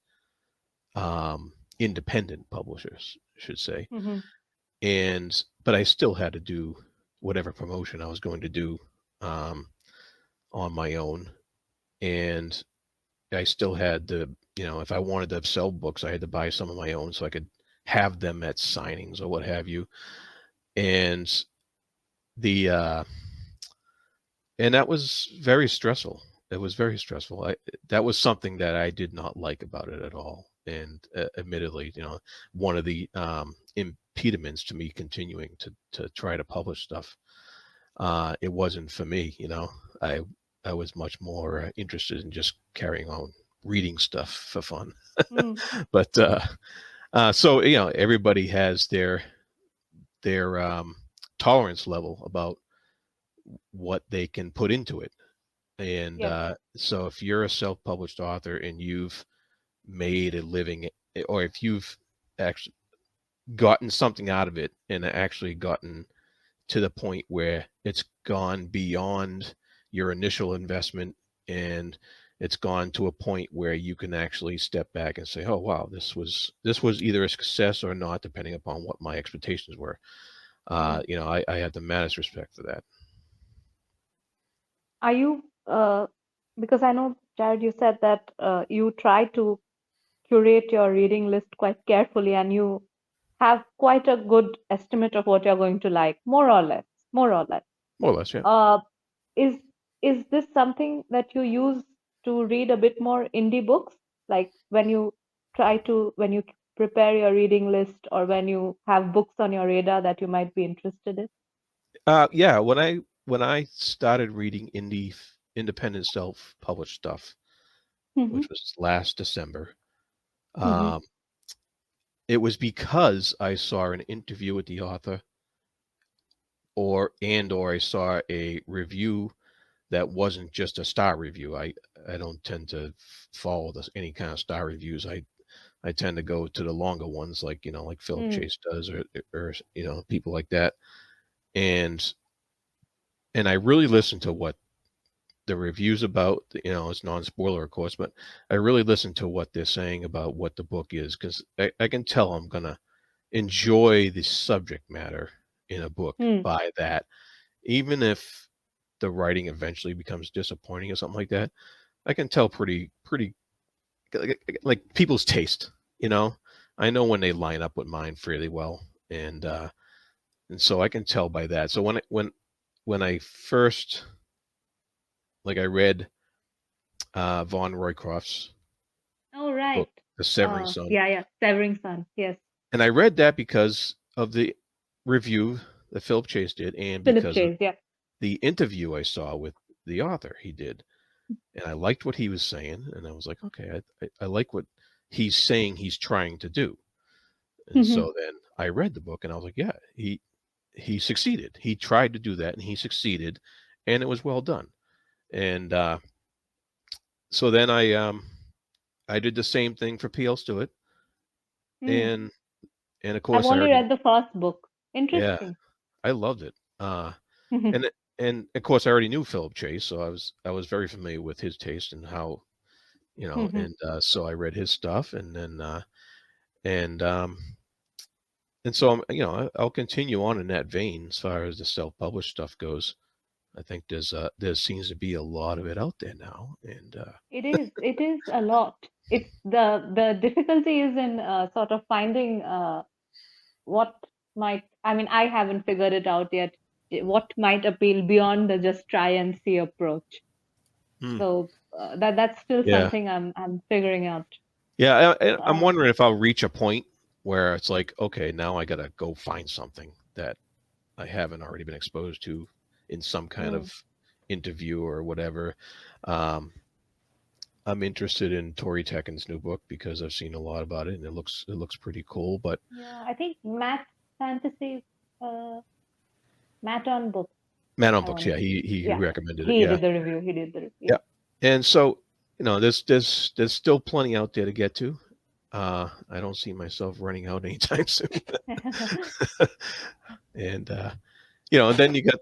Speaker 2: independent publishers, should say,
Speaker 5: Mhm.
Speaker 2: but I still had to do whatever promotion I was going to do um, on my own, and I still had to, if I wanted to sell books, I had to buy some of my own so I could have them at signings or what have you. And the and that was very stressful. It was very stressful. That was something that I did not like about it at all. And admittedly, one of the impediments to me continuing to try to publish stuff. It wasn't for me. I was much more interested in just carrying on reading stuff for fun.
Speaker 5: Mm.
Speaker 2: But so everybody has their tolerance level about what they can put into it. And
Speaker 5: Yes.
Speaker 2: so if you're a self-published author and you've made a living, or if you've actually gotten something out of it and actually gotten to the point where it's gone beyond your initial investment, and it's gone to a point where you can actually step back and say, oh wow, this was either a success or not, depending upon what my expectations were. I have the maddest respect for that.
Speaker 5: Are you because I know, Jared, you said that you try to curate your reading list quite carefully, and you have quite a good estimate of what you're going to like, more or less.
Speaker 2: More or less, yeah.
Speaker 5: Uh, is this something that you use to read a bit more indie books? Like when you prepare your reading list, or when you have books on your radar that you might be interested in?
Speaker 2: Yeah, when I started reading independent self-published stuff,
Speaker 5: Mhm.
Speaker 2: which was last December,
Speaker 5: Mhm.
Speaker 2: it was because I saw an interview with the author, or I saw a review that wasn't just a star review. I don't tend to follow any kind of star reviews. I tend to go to the longer ones, like like Philip
Speaker 5: Mm.
Speaker 2: Chase does, or people like that. And I really listen to what the reviews about. It's non-spoiler, of course, but I really listen to what they're saying about what the book is, because I can tell I'm gonna enjoy the subject matter in a book
Speaker 5: Mm.
Speaker 2: by that, even if the writing eventually becomes disappointing or something like that. I can tell pretty like people's taste. I know when they line up with mine fairly well, and so I can tell by that. So when I first, like, I read Von Roycroft's
Speaker 5: Oh, right.
Speaker 2: book, The Severing Son,
Speaker 5: Yeah, Severing Son. Yes.
Speaker 2: and I read that because of the review that Philip Chase did, and
Speaker 5: Philip
Speaker 2: because of
Speaker 5: Chase. Yeah.
Speaker 2: the interview I saw with the author he did. And I liked what he was saying, and I was like, okay, I like what he's saying he's trying to do. And
Speaker 5: Mhm.
Speaker 2: so then I read the book and I was like, yeah, he succeeded. He tried to do that and he succeeded, and it was well done. And so then I did the same thing for P.L. Stewart,
Speaker 5: Hmm.
Speaker 2: and of
Speaker 5: I've
Speaker 2: course I
Speaker 5: only
Speaker 2: already
Speaker 5: read the first book.
Speaker 2: yeah
Speaker 5: Interesting.
Speaker 2: I loved it. And of course I already knew Philip Chase, so I was very familiar with his taste and how and so I read his stuff, and then and so I'll continue on in that vein as far as the self-published stuff goes. I think there seems to be a lot of it out there now, and
Speaker 5: It is a lot. It's the difficulty is in sort of finding what might, I mean, I haven't figured it out yet, what might appeal beyond the just try and see approach.
Speaker 2: Hmm.
Speaker 5: So that's still
Speaker 2: Yeah.
Speaker 5: something I'm figuring out.
Speaker 2: Yeah, I'm wondering if I'll reach a point where it's like, okay, now I gotta go find something that I haven't already been exposed to in some kind of interview or whatever. I'm interested in Tori Tekken's new book because I've seen a lot about it and it looks pretty cool. But
Speaker 5: Yeah, I think Matt Fantasy, Matt on book.
Speaker 2: Man on
Speaker 5: I
Speaker 2: Books,
Speaker 5: wanna
Speaker 2: yeah, he
Speaker 5: Yeah,
Speaker 2: recommended it.
Speaker 5: he
Speaker 2: Yeah,
Speaker 5: did the review. He did the review.
Speaker 2: yeah. And so there's still plenty out there to get to. I don't see myself running out anytime soon. And and then you got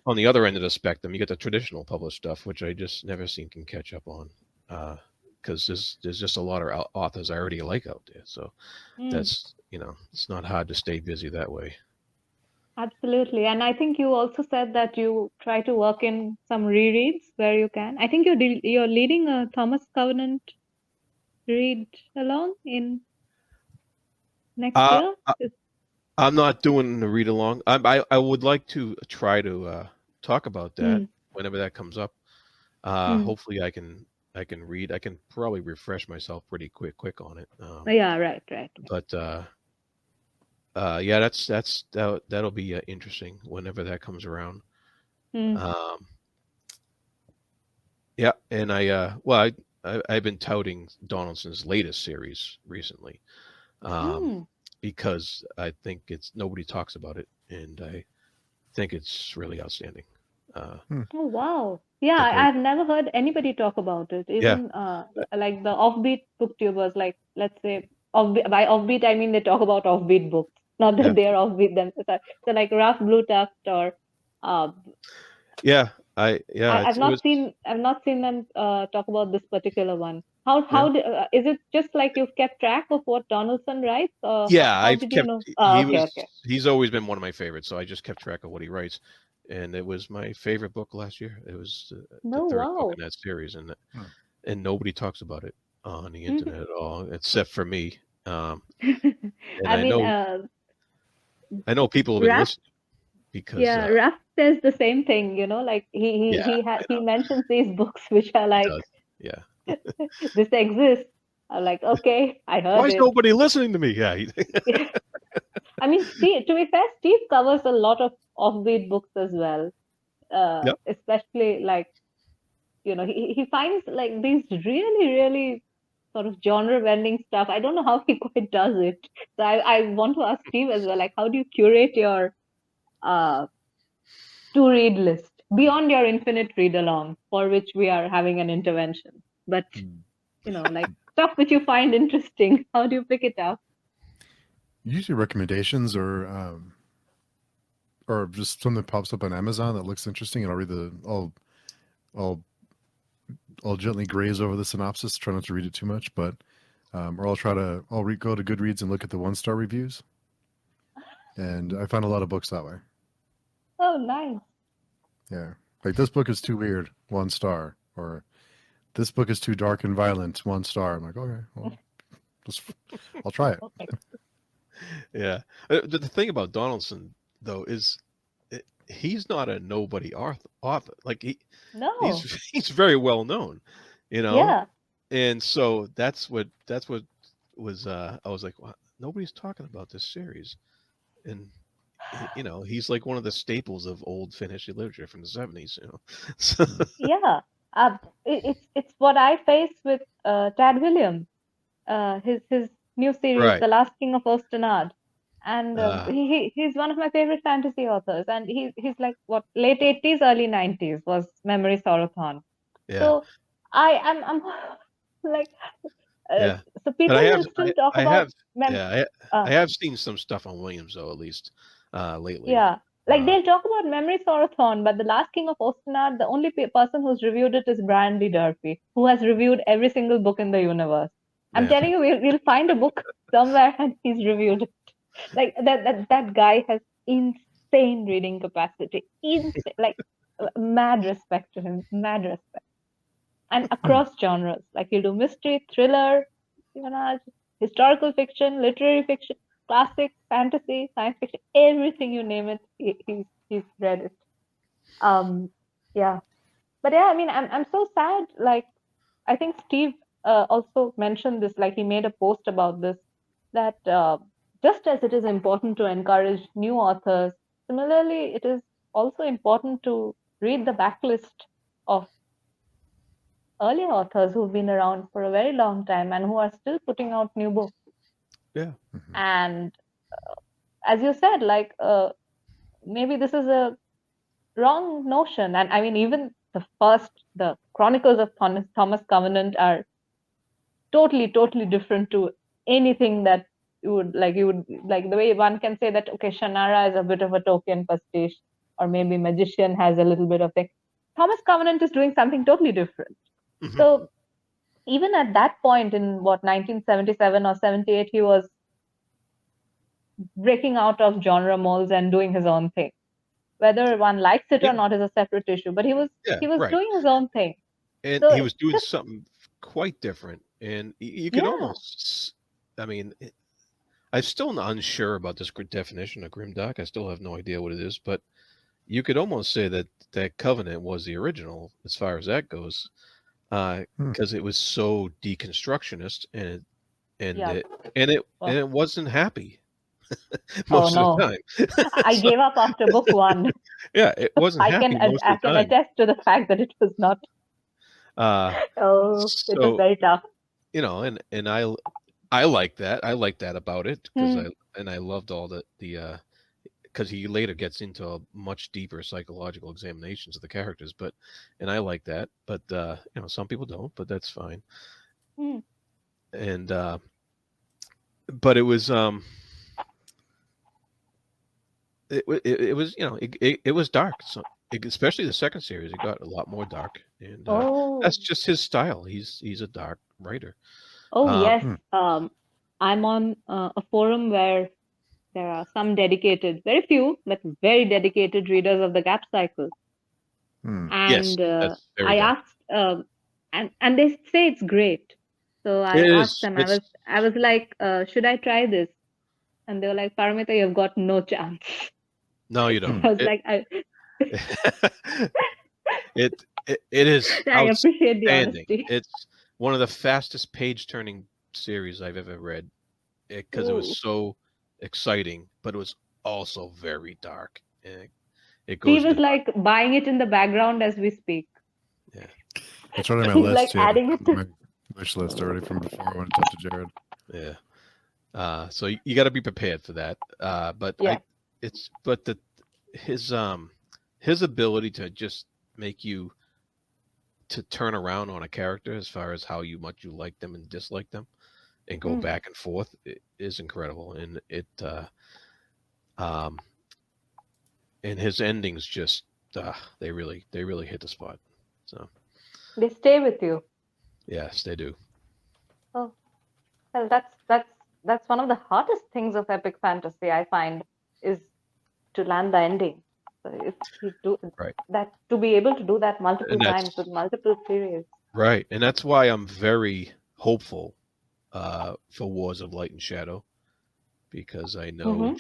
Speaker 2: on the other end of the spectrum, you got the traditional published stuff, which I just never seem can catch up on, because there's just a lot of authors I already like out there. So that's it's not hard to stay busy that way.
Speaker 5: Absolutely. And I think you also said that you try to work in some rereads where you can. I think you're leading a Thomas Covenant read along in next
Speaker 2: Uh,
Speaker 5: year.
Speaker 2: I'm not doing the read along. I would like to try to talk about that whenever that comes up. Hopefully I can read. I can probably refresh myself pretty quick on it.
Speaker 5: Yeah, right.
Speaker 2: But yeah, that'll be interesting whenever that comes around. Yeah, and I've been touting Donaldson's latest series recently, because I think nobody talks about it, and I think it's really outstanding.
Speaker 5: Oh wow! Yeah, I've never heard anybody talk about it. Even like the offbeat booktubers, like let's say by offbeat I mean they talk about offbeat books, not that they are offbeat themselves. So like Ralph Blue Tuft or I've not seen them talk about this particular one. How is it just like you've kept track of what Donaldson writes? Or
Speaker 2: Yeah,
Speaker 5: how
Speaker 2: I've
Speaker 5: did you
Speaker 2: kept.
Speaker 5: know? Okay.
Speaker 2: He's always been one of my favorites, so I just kept track of what he writes, and it was my favorite book last year. It was the third book in that series, and nobody talks about it on the internet at all, except for me. And I know people have been listening because
Speaker 5: Raph says the same thing. Like he mentions these books which are like, this exists. I'm like, okay, I heard
Speaker 2: Why is nobody listening to me? Yeah.
Speaker 5: I mean, Steve, to be fair, Steve covers a lot of offbeat books as well. Especially like, he finds like these really, really sort of genre bending stuff. I don't know how he quite does it. So I want to ask Steve as well, like, how do you curate your to read list beyond your infinite read along, for which we are having an intervention? But like stuff which you find interesting, how do you pick it up?
Speaker 1: Usually recommendations or just something that pops up on Amazon that looks interesting, and I'll read I'll gently graze over the synopsis, try not to read it too much, but or I'll go to Goodreads and look at the 1-star reviews, and I find a lot of books that way.
Speaker 5: Oh, nice.
Speaker 1: Yeah, like this book is too weird, 1 star, or this book is too dark and violent, 1 star. I'm like, okay, well, I'll try it.
Speaker 2: Yeah, the thing about Donaldson though is he's not a nobody author. Like he's very well known,
Speaker 5: Yeah.
Speaker 2: And so that's what was I was like, wow, nobody's talking about this series, and he's like one of the staples of old Finnish literature from the 70s. So.
Speaker 5: Yeah, it's what I face with Tad Williams, his new series,
Speaker 2: Right.
Speaker 5: The Last King of Ostenard, And
Speaker 2: Uh,
Speaker 5: he's one of my favorite fantasy authors, and he's like what late 80s, early 90s was Memory Sorathon.
Speaker 2: yeah,
Speaker 5: So I'm like
Speaker 2: yeah.
Speaker 5: so
Speaker 2: But
Speaker 5: people will still talk
Speaker 2: I
Speaker 5: about
Speaker 2: have,
Speaker 5: mem
Speaker 2: yeah,
Speaker 5: uh,
Speaker 2: I have seen some stuff on Williams though, at least lately.
Speaker 5: yeah, like
Speaker 2: Uh,
Speaker 5: they'll talk about Memory Sorathon, but The Last King of Ostenard, the only person who's reviewed it is Brian D. Durfee, who has reviewed every single book in the universe. I'm
Speaker 2: yeah,
Speaker 5: telling you, we'll find a book somewhere and he's reviewed it. Like that guy has insane reading capacity, insane, like mad respect to him, mad respect, and across genres. Like he'll do mystery, thriller, espionage, historical fiction, literary fiction, classic, fantasy, science fiction, everything you name it, he's read it. Yeah, but yeah, I mean, I'm so sad. Like I think Steve also mentioned this. Like he made a post about this, that just as it is important to encourage new authors, similarly, it is also important to read the backlist of earlier authors who've been around for a very long time and who are still putting out new books.
Speaker 2: yeah,
Speaker 5: And as you said, like maybe this is a wrong notion. And I mean, even the Chronicles of Thomas Covenant are totally different to anything that you would like, the way one can say that okay, Shannara is a bit of a Tolkien pastiche, or maybe Magician has a little bit of thing. Thomas Covenant is doing something totally different.
Speaker 2: mhm,
Speaker 5: So even at that point in what 1977 or 78, he was breaking out of genre molds and doing his own thing. Whether one likes it or
Speaker 2: yeah,
Speaker 5: not is a separate issue, but
Speaker 2: yeah,
Speaker 5: he was
Speaker 2: right.
Speaker 5: doing his own thing.
Speaker 2: And
Speaker 5: So
Speaker 2: he
Speaker 5: it's
Speaker 2: was doing
Speaker 5: just,
Speaker 2: something quite different, and you could
Speaker 5: yeah.
Speaker 2: almost, I mean, I'm still unsure about this definition of grimdark. I still have no idea what it is, but you could almost say that that Covenant was the original as far as that goes, because it was so deconstructionist, and
Speaker 5: Yeah.
Speaker 2: it and it
Speaker 5: Oh,
Speaker 2: and it wasn't happy
Speaker 5: oh
Speaker 2: most of the
Speaker 5: no.
Speaker 2: time.
Speaker 5: I
Speaker 2: So,
Speaker 5: gave up after book one.
Speaker 2: yeah, it wasn't happy most
Speaker 5: I
Speaker 2: of the
Speaker 5: can
Speaker 2: time.
Speaker 5: attest to the fact that it was not.
Speaker 2: Uh,
Speaker 5: Oh, it was
Speaker 2: so
Speaker 5: very tough.
Speaker 2: you know, and I like that. I like that about it because
Speaker 5: Hmm.
Speaker 2: I loved all the because he later gets into a much deeper psychological examinations of the characters, and I like that. But you know, some people don't, but that's fine.
Speaker 5: Hmm.
Speaker 2: And but it was it was, you know, it was dark. So especially the second series, it got a lot more dark, and
Speaker 5: Oh,
Speaker 2: that's just his style. He's a dark writer.
Speaker 5: oh
Speaker 2: Um,
Speaker 5: yes. I'm on a forum where there are some dedicated, very few, but very dedicated readers of the Gap Cycle.
Speaker 2: yes,
Speaker 5: And
Speaker 2: that's very
Speaker 5: I
Speaker 2: dark.
Speaker 5: asked, and they say it's great. So I
Speaker 2: It
Speaker 5: asked
Speaker 2: is.
Speaker 5: them.
Speaker 2: It's
Speaker 5: I was like, should I try this? And they were like, Paramita, you've got no chance.
Speaker 2: no, you
Speaker 5: So
Speaker 2: don't.
Speaker 5: I was like,
Speaker 2: It is
Speaker 5: I appreciate the
Speaker 2: outstanding.
Speaker 5: honesty.
Speaker 2: It's one of the fastest page turning series I've ever read because it
Speaker 5: Ooh.
Speaker 2: was so exciting, but it was also very dark. And it goes
Speaker 5: Steve is
Speaker 2: into
Speaker 5: like buying it in the background as we speak.
Speaker 2: yeah,
Speaker 1: It's already on my
Speaker 5: He's like
Speaker 1: list. Yeah,
Speaker 5: adding it to.
Speaker 1: my wish list already from before I went to talk to Jared.
Speaker 2: yeah. So you got to be prepared for that. But
Speaker 5: Yeah.
Speaker 2: his ability to just make you to turn around on a character as far as how much you like them and dislike them and go back and forth is incredible. And and his endings just they really hit the spot. So
Speaker 5: They stay with you.
Speaker 2: yes, they do.
Speaker 5: Oh, well, that's one of the hardest things of epic fantasy, I find, is to land the ending. So if you do
Speaker 2: Right.
Speaker 5: that, to be able to do that multiple
Speaker 2: And
Speaker 5: times
Speaker 2: that's
Speaker 5: with multiple series.
Speaker 2: right. And that's why I'm very hopeful for Wars of Light and Shadow, because I know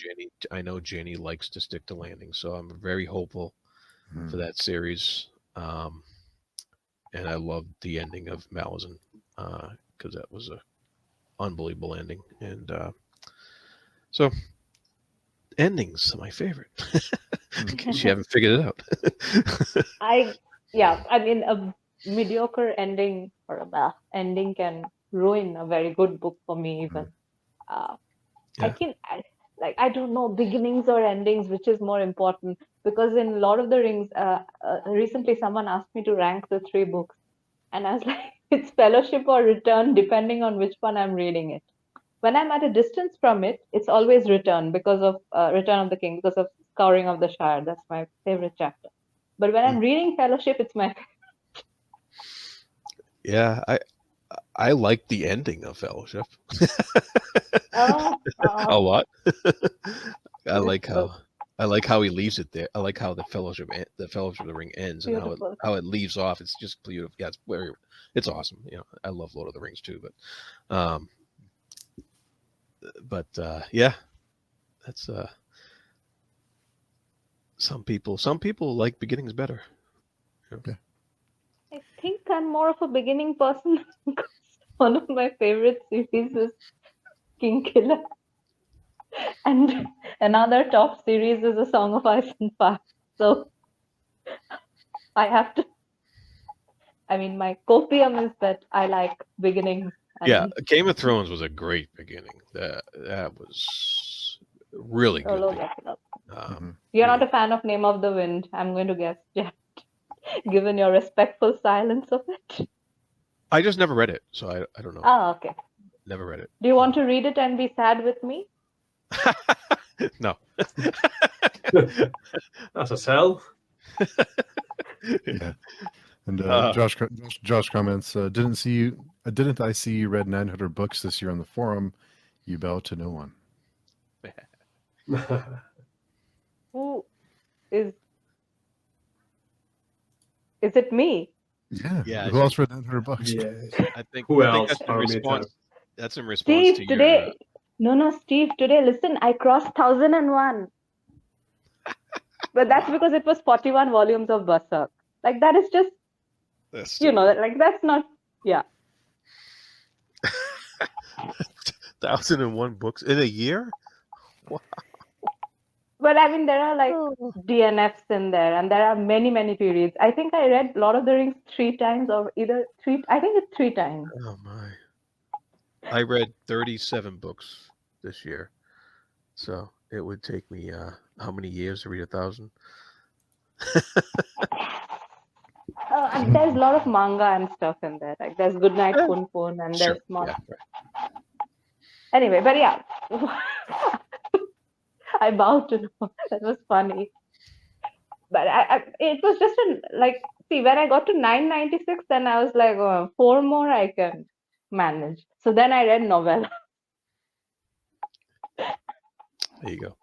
Speaker 2: Jenny likes to stick to landing. So I'm very hopeful for that series. And I loved the ending of Malazan because that was a unbelievable ending. And so endings are my favorite. In case you haven't figured it out.
Speaker 5: I mean, a mediocre ending or a bad ending can ruin a very good book for me even. I
Speaker 2: Yeah.
Speaker 5: can like I don't know beginnings or endings, which is more important. Because in Lord of the Rings, recently someone asked me to rank the 3 books, and I was like, it's Fellowship or Return, depending on which one I'm reading it. When I'm at a distance from it, it's always Return because of Return of the King, because of Scouring of the Shire. That's my favorite chapter. But when I'm reading Fellowship, it's my
Speaker 2: Yeah, I like the ending of Fellowship
Speaker 5: oh,
Speaker 2: a lot. I
Speaker 5: beautiful,
Speaker 2: like how he leaves it there. I like how the Fellowship of the Ring ends and
Speaker 5: beautiful.
Speaker 2: how it leaves off. It's just beautiful. Yeah, it's awesome. You know, I love Lord of the Rings too, but yeah, that's some people like beginnings better.
Speaker 5: I think I'm more of a beginning person because one of my favorite series is King Killer, and another top series is A Song of Ice and Fire. So I have to. I mean, my copium is that I like beginnings
Speaker 2: Yeah,
Speaker 5: and
Speaker 2: Game of Thrones was a great beginning. That was really good.
Speaker 5: solo level. You're
Speaker 2: Really.
Speaker 5: not a fan of Name of the Wind, I'm going to guess, yeah, given your respectful silence of it.
Speaker 2: I just never read it, so I don't know.
Speaker 5: Ah, okay.
Speaker 2: Never read it.
Speaker 5: Do you want to read it and be sad with me?
Speaker 2: No.
Speaker 6: That's a sell.
Speaker 1: Yeah. And Josh comments, didn't I see you read 900 books this year on the forum? You bow to no one.
Speaker 5: Who is it me?
Speaker 1: Yeah.
Speaker 2: Yeah,
Speaker 1: Who else read 900 books?
Speaker 6: Yeah.
Speaker 2: I think
Speaker 6: Who
Speaker 2: I think
Speaker 6: else?
Speaker 2: that's in response. That's in response
Speaker 5: Steve,
Speaker 2: to your.
Speaker 5: today. No, Steve, today, listen, I crossed 1001. But that's because it was 41 volumes of Berserk. Like, that is just,
Speaker 2: That's
Speaker 5: you know, like, that's not, yeah.
Speaker 2: 1,001 books in a year. Wow.
Speaker 5: But I mean, there are like DNFs in there, and there are many, many periods. I think I read Lord of the Rings 3 times, or either 3, I think it's 3 times.
Speaker 2: Oh my! I read 37 books this year, so it would take me how many years to read 1,000?
Speaker 5: And there's a lot of manga and stuff in there. Like there's Goodnight Pun Pun, and
Speaker 2: Sure.
Speaker 5: there's more.
Speaker 2: Yeah, right.
Speaker 5: Anyway, but yeah, I bow to no. That was funny. But it was just see, when I got to 996, then I was like, oh, 4 more I can manage. So then I read novella.
Speaker 2: There you go.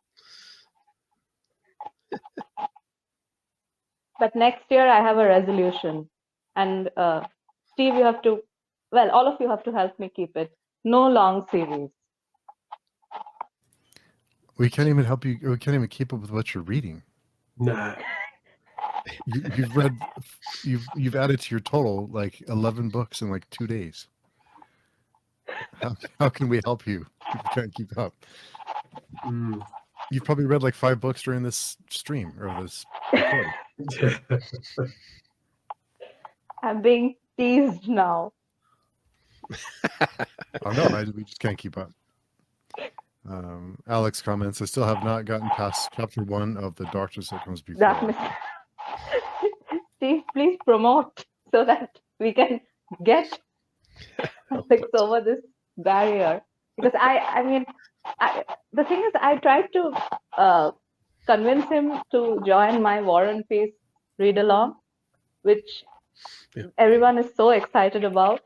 Speaker 5: But next year I have a resolution, and Steve, you have to, well, all of you have to help me keep it. No long series.
Speaker 1: We can't even help you. We can't even keep up with what you're reading.
Speaker 6: Nah.
Speaker 1: You've read. You've added to your total like 11 books in like 2 days. How can we help you if you can't keep up? You've probably read like 5 books during this stream or this recording.
Speaker 5: I'm being teased now.
Speaker 1: Oh no, we just can't keep up. Alex comments, I still have not gotten past chapter 1 of The Darkness That Comes Before.
Speaker 5: Steve, please promote so that we can get Alex over this barrier. Because I mean, the thing is, I tried to convince him to join my War and Peace read along, which everyone is so excited about.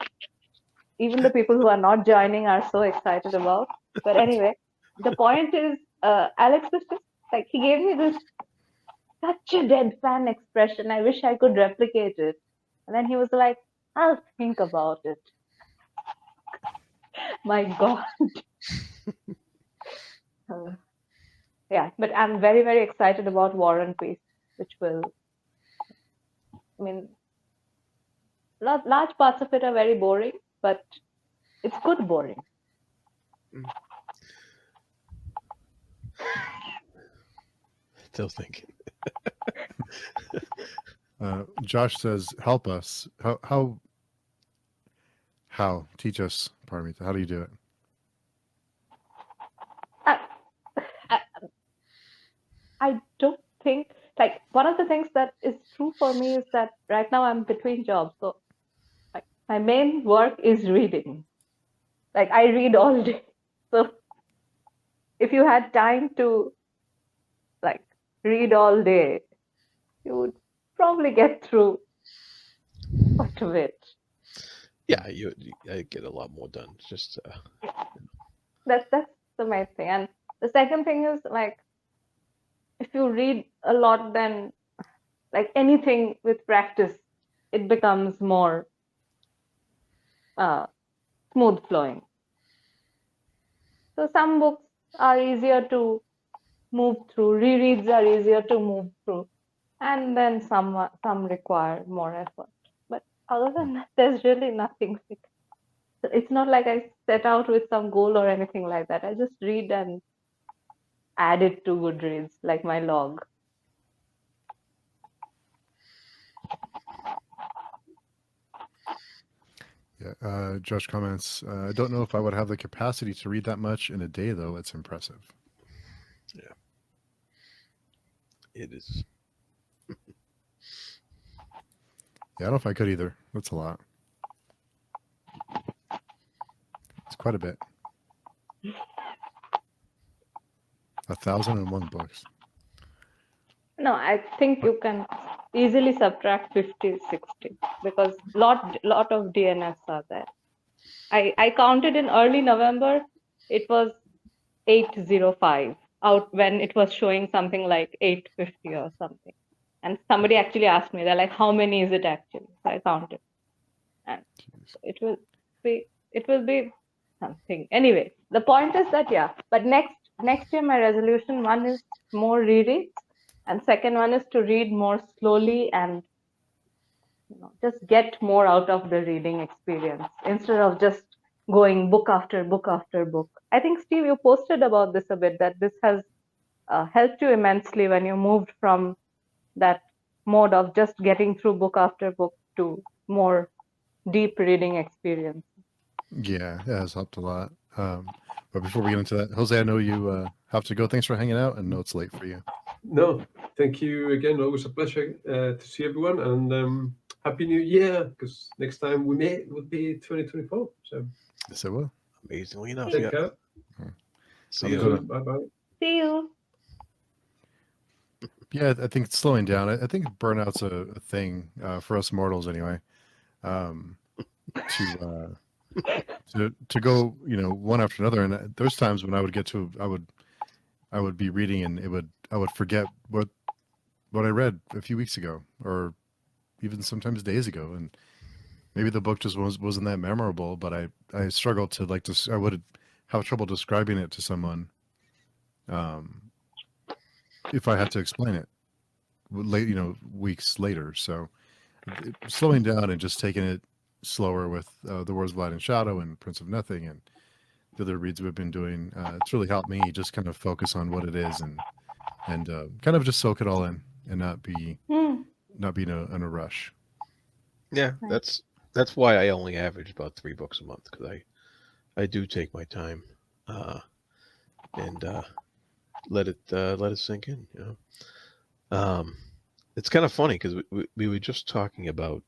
Speaker 5: Even the people who are not joining are so excited about. But anyway, the point is, Alex was just like, he gave me this such a deadpan expression. I wish I could replicate it. And then he was like, I'll think about it. My God. Yeah, but I'm very, very excited about War and Peace, which will, I mean, large parts of it are very boring, but it's good boring.
Speaker 2: Still thinking.
Speaker 1: Josh says, help us. How? Teach us, pardon me. How do you do it?
Speaker 5: I don't think, like, one of the things that is true for me is that right now I'm between jobs. So like, my main work is reading. Like, I read all day. So if you had time to like read all day, you would probably get through quite a bit.
Speaker 2: Yeah, I get a lot more done. It's just
Speaker 5: That's the main thing. And the second thing is like, if you read a lot, then like anything with practice, it becomes more smooth flowing. So some books are easier to move through, rereads are easier to move through, and then some require more effort. But other than that, there's really nothing. It's not like I set out with some goal or anything like that. I just read and add it to Goodreads, like my log.
Speaker 1: Yeah. Josh comments, I don't know if I would have the capacity to read that much in a day, though. It's impressive.
Speaker 2: it is.
Speaker 1: Yeah, I don't know if I could either. That's a lot. It's quite a bit. 1,001 books.
Speaker 5: No, I think you can easily subtract 50, 60 because lot of DNFs are there. I counted in early November, it was 805 out when it was showing something like 850 or something. And somebody actually asked me, they're like, how many is it actually? So I counted. And it will be something. Anyway, the point is that, yeah, but next year my resolution, one is more rereads, and second one is to read more slowly and just get more out of the reading experience instead of just going book after book after book. I think, Steve, you posted about this a bit, that this has helped you immensely when you moved from that mode of just getting through book after book to more deep reading experience.
Speaker 1: Yeah, it has helped a lot. But before we get into that, Jose, I know you have to go. Thanks for hanging out, and know it's late for you.
Speaker 6: No, thank you again. Always a pleasure to see everyone, and Happy New Year, because next time we meet would be 2024. So
Speaker 1: Yes, I will.
Speaker 2: Amazingly enough,
Speaker 6: take
Speaker 2: yeah.
Speaker 6: care.
Speaker 2: See
Speaker 1: Have a
Speaker 2: you.
Speaker 1: good one.
Speaker 6: Bye bye.
Speaker 5: See you.
Speaker 1: Yeah, I think it's slowing down. I think burnout's a thing for us mortals, anyway. To go, one after another. And there's times when I would get to, I would be reading, and I would forget what I read a few weeks ago, or even sometimes days ago, and maybe the book just wasn't that memorable. But I struggled to I would have trouble describing it to someone, if I had to explain it late, weeks later. So slowing down and just taking it slower with The Words of Light and Shadow and Prince of Nothing and the other reads we've been doing, it's really helped me just kind of focus on what it is and kind of just soak it all in and not be in a rush.
Speaker 2: Yeah, that's why I only average about 3 books a month, because I do take my time and let it sink in. It's kind of funny because we were just talking about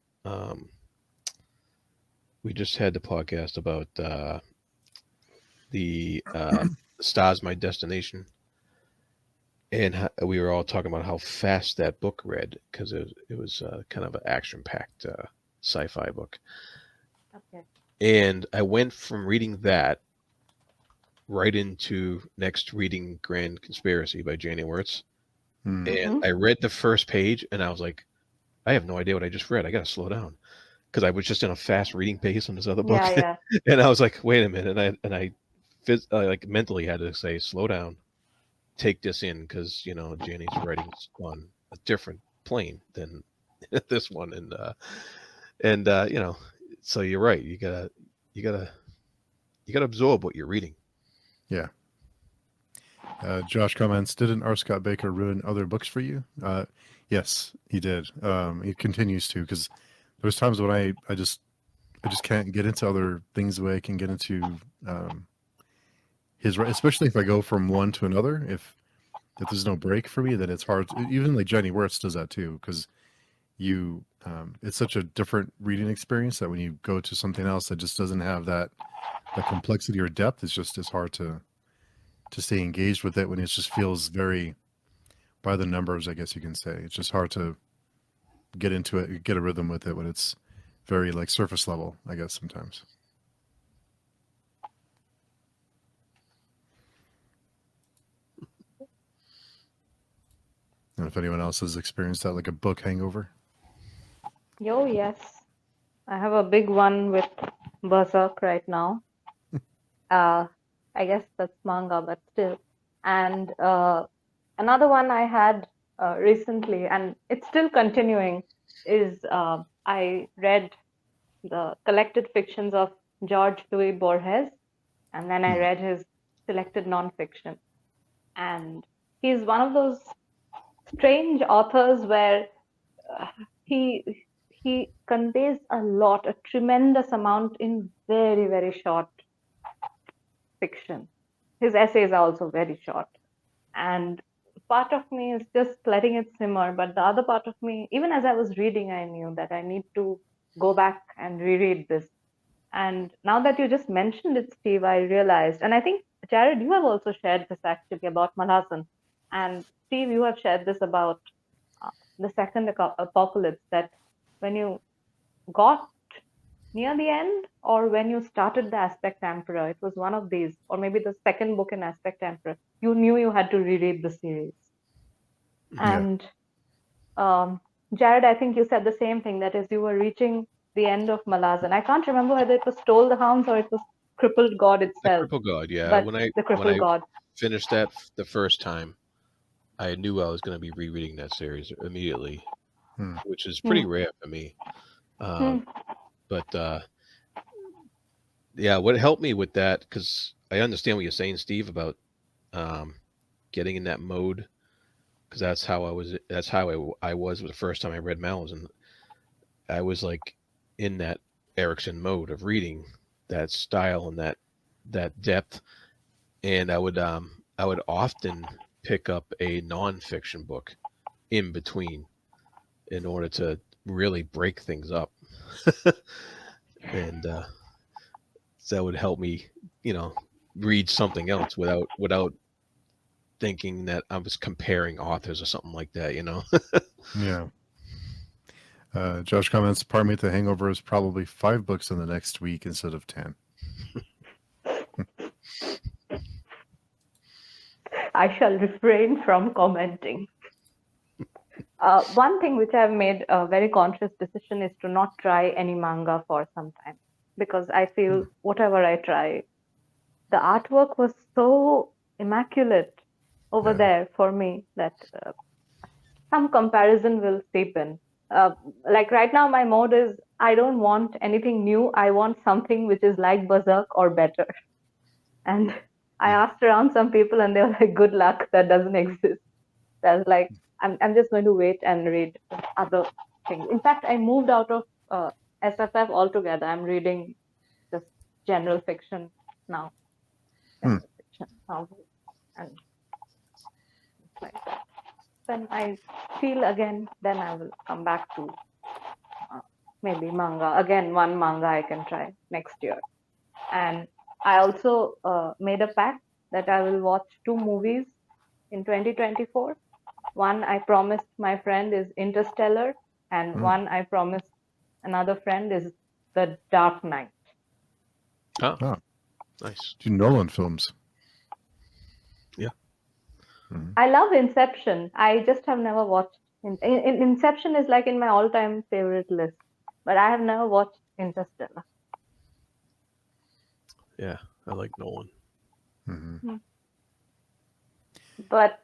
Speaker 2: we just had the podcast about the Stars My Destination, and we were all talking about how fast that book read, because it was kind of an action-packed sci-fi book.
Speaker 5: Okay.
Speaker 2: And I went from reading that right into next reading Grand Conspiracy by Janie Wirtz. And I read the first page and I was like, I have no idea what I just read. I got to slow down, because I was just in a fast reading pace on this other book.
Speaker 5: Yeah.
Speaker 2: And I was like, wait a minute. And I like mentally had to say, slow down, take this in, because Janie's writing's on a different plane than this one. And so you're right. You gotta absorb what you're reading.
Speaker 1: Yeah. Josh comments, didn't R. Scott Baker ruin other books for you? Yes, he did. He continues to, because there's times when I just can't get into other things the way I can get into his, especially if I go from one to another. If if there's no break for me, then it's hard. Even like Jenny Wirtz does that too, because you it's such a different reading experience that when you go to something else that just doesn't have that complexity or depth, it's hard to stay engaged with it when it just feels very by the numbers, I guess you can say. It's just hard to get into it, get a rhythm with it when it's very like surface level, I guess, sometimes. And if anyone else has experienced that, like a book hangover.
Speaker 5: Yo, yes. I have a big one with Berserk right now. I guess that's manga, but still. And another one I had recently, and it's still continuing, is I read the collected fictions of George Louis Borges, and then I read his selected nonfiction. And he's one of those strange authors where he conveys a tremendous amount in very, very short fiction. His essays are also very short. And part of me is just letting it simmer, but the other part of me, even as I was reading, I knew that I need to go back and reread this. And now that you just mentioned it, Steve, I realized, and I think, Jared, you have also shared this actually about Malhazan. And Steve, you have shared this about the second apocalypse, that when you got near the end or when you started the Aspect Emperor, it was one of these, or maybe the second book in Aspect Emperor, you knew you had to reread the series.
Speaker 1: Yeah.
Speaker 5: And Jared, I think you said the same thing, that is, you were reaching the end of Malazan. I can't remember whether it was Stole the Hounds or it was Crippled God
Speaker 2: The
Speaker 5: itself.
Speaker 2: Cripple God, yeah.
Speaker 5: But
Speaker 2: When
Speaker 5: the
Speaker 2: I
Speaker 5: Crippled God.
Speaker 2: finished that the first time, I knew I was going to be rereading that series immediately, which is pretty rare for me. But yeah, what helped me with that, because I understand what you're saying, Steve, about getting in that mode, because that's how I was. That's how I was the first time I read Malazan. I was like in that Erickson mode of reading that style and that depth, and I would often pick up a nonfiction book in between in order to really break things up. And so that would help me, read something else without thinking that I was comparing authors or something like that,
Speaker 1: Yeah. Josh comments, pardon me, The Hangover is probably 5 books in the next week instead of 10.
Speaker 5: I shall refrain from commenting. One thing which I've made a very conscious decision is to not try any manga for some time, because I feel whatever I try, the artwork was so immaculate over there for me that some comparison will seep in. Like right now, my mode is I don't want anything new. I want something which is like Berserk or better. And I asked around some people, and they were like, "Good luck, that doesn't exist." I was like, I'm just going to wait and read other things. In fact, I moved out of SFF altogether. I'm reading just general fiction now. General fiction novels. And it's like that. When I feel again, then I will come back to maybe manga. Again, one manga I can try next year. And I also made a pact that I will watch 2 movies in 2024. One I promised my friend is Interstellar, and one I promised another friend is The Dark Knight.
Speaker 2: Oh, nice.
Speaker 1: 2 Nolan films.
Speaker 2: Yeah.
Speaker 5: I love Inception. I just have never watched. Inception is like in my all-time favorite list, but I have never watched Interstellar.
Speaker 2: Yeah, I like Nolan.
Speaker 5: But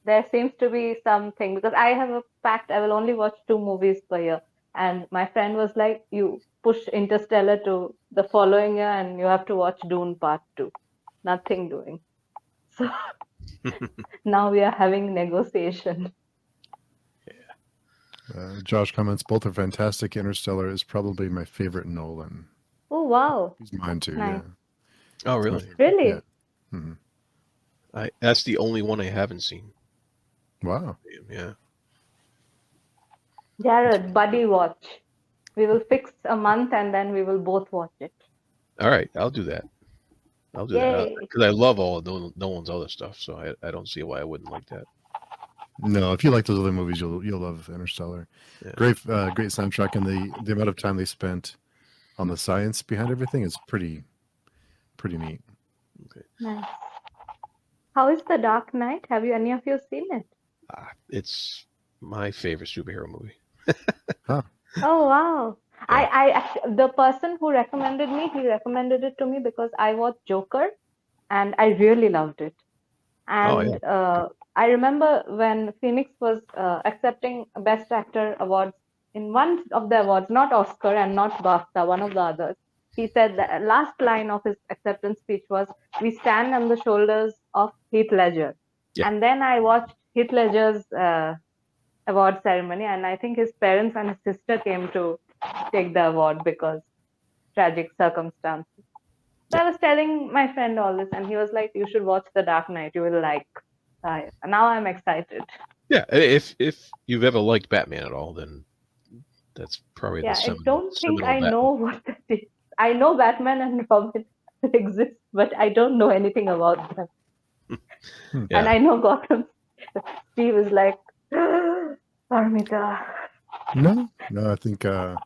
Speaker 5: there seems to be something, because I have a pact, I will only watch 2 movies per year. And my friend was like, you push Interstellar to the following year and you have to watch Dune Part 2. Nothing doing. So now we are having negotiation.
Speaker 1: Josh comments, both are fantastic. Interstellar is probably my favorite Nolan.
Speaker 5: Oh, wow.
Speaker 1: He's mine too,
Speaker 5: Nice.
Speaker 1: yeah.
Speaker 2: Oh, really?
Speaker 5: Really?
Speaker 1: Yeah.
Speaker 2: That's the only one I haven't seen.
Speaker 1: Wow.
Speaker 2: Yeah.
Speaker 5: Jared, buddy watch. We will fix a month and then we will both watch it.
Speaker 2: All right, I'll do that.
Speaker 5: Yay.
Speaker 2: Because I love all of Nolan's other stuff, so I don't see why I wouldn't like that.
Speaker 1: No, if you like those other movies, you'll love Interstellar.
Speaker 2: Yeah.
Speaker 1: Great soundtrack, and the amount of time they spent on the science behind everything is pretty neat.
Speaker 2: Okay.
Speaker 5: Nice. How is The Dark Knight? Have you any of you seen it?
Speaker 2: It's my favorite superhero movie.
Speaker 5: Oh wow.
Speaker 2: Yeah.
Speaker 5: I actually, the person who recommended me, he recommended it to me because I watched Joker and I really loved it. And I remember when Phoenix was accepting Best Actor awards in one of the awards, not Oscar and not BAFTA, one of the others. He said the last line of his acceptance speech was, "We stand on the shoulders of Heath Ledger."
Speaker 2: Yeah.
Speaker 5: And then I watched Heath Ledger's award ceremony, and I think his parents and his sister came to take the award because tragic circumstances. So I was telling my friend all this, and he was like, "You should watch The Dark Knight. You will like." Now I'm excited.
Speaker 2: Yeah, if you've ever liked Batman at all, then that's probably
Speaker 5: Yeah,
Speaker 2: the
Speaker 5: I
Speaker 2: seminal.
Speaker 5: don't think
Speaker 2: seminal
Speaker 5: I
Speaker 2: Batman.
Speaker 5: know what that is. I know Batman and Robin exist, but I don't know anything about them.
Speaker 2: Yeah.
Speaker 5: And I know Gotham. Steve is like, Armita.
Speaker 1: No, I think the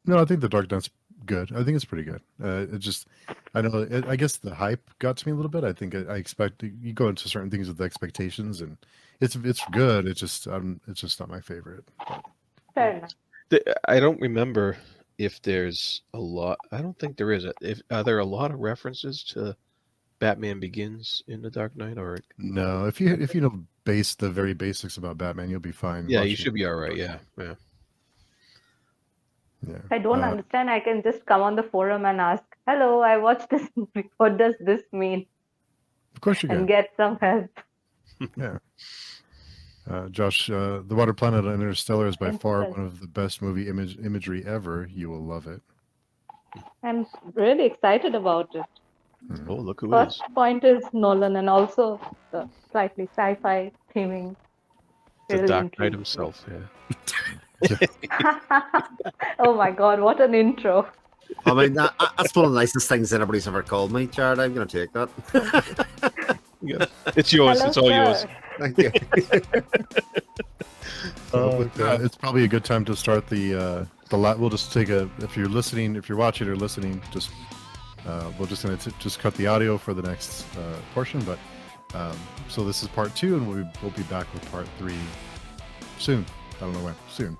Speaker 1: no, I think the Dark Knight's good. I think it's pretty good. I guess the hype got to me a little bit. I think I expect you go into certain things with expectations, and it's good. It's just not my favorite.
Speaker 5: Fair enough.
Speaker 2: I don't remember if there's a lot. I don't think there is. Are there a lot of references to Batman Begins in The Dark Knight? Or
Speaker 1: No, if you know the very basics about Batman, you'll be fine.
Speaker 2: yeah, you
Speaker 1: watching
Speaker 2: should be
Speaker 1: it.
Speaker 2: all right. Yeah.
Speaker 1: Yeah.
Speaker 5: If I don't understand, I can just come on the forum and ask, "Hello, I watched this movie. What does this mean?"
Speaker 1: Of course you
Speaker 5: And
Speaker 1: can.
Speaker 5: get some help.
Speaker 1: Yeah. Josh, The Water Planet and Interstellar is by far
Speaker 5: Interstellar.
Speaker 1: one of the best movie imagery ever. You will love it.
Speaker 5: I'm really excited about it.
Speaker 1: Mhm.
Speaker 2: Oh, look who it
Speaker 5: First
Speaker 2: is.
Speaker 5: point is Nolan, and also the slightly sci-fi theming.
Speaker 2: The
Speaker 5: Really
Speaker 2: Dark Knight
Speaker 5: intrigues me.
Speaker 2: himself. Yeah.
Speaker 5: Oh my god, what an intro.
Speaker 7: I mean, that's one of the nicest things anybody's ever called me, Jared. I'm going to take that.
Speaker 2: Yeah. It's yours.
Speaker 5: Hello,
Speaker 2: It's all yours.
Speaker 5: sir.
Speaker 7: Thank you.
Speaker 1: It's probably a good time to start the we'll just take if you're watching or listening, just we're just going to just cut the audio for the next portion, but so this is part 2, and we'll be back with part 3 soon. I don't know when. Soon.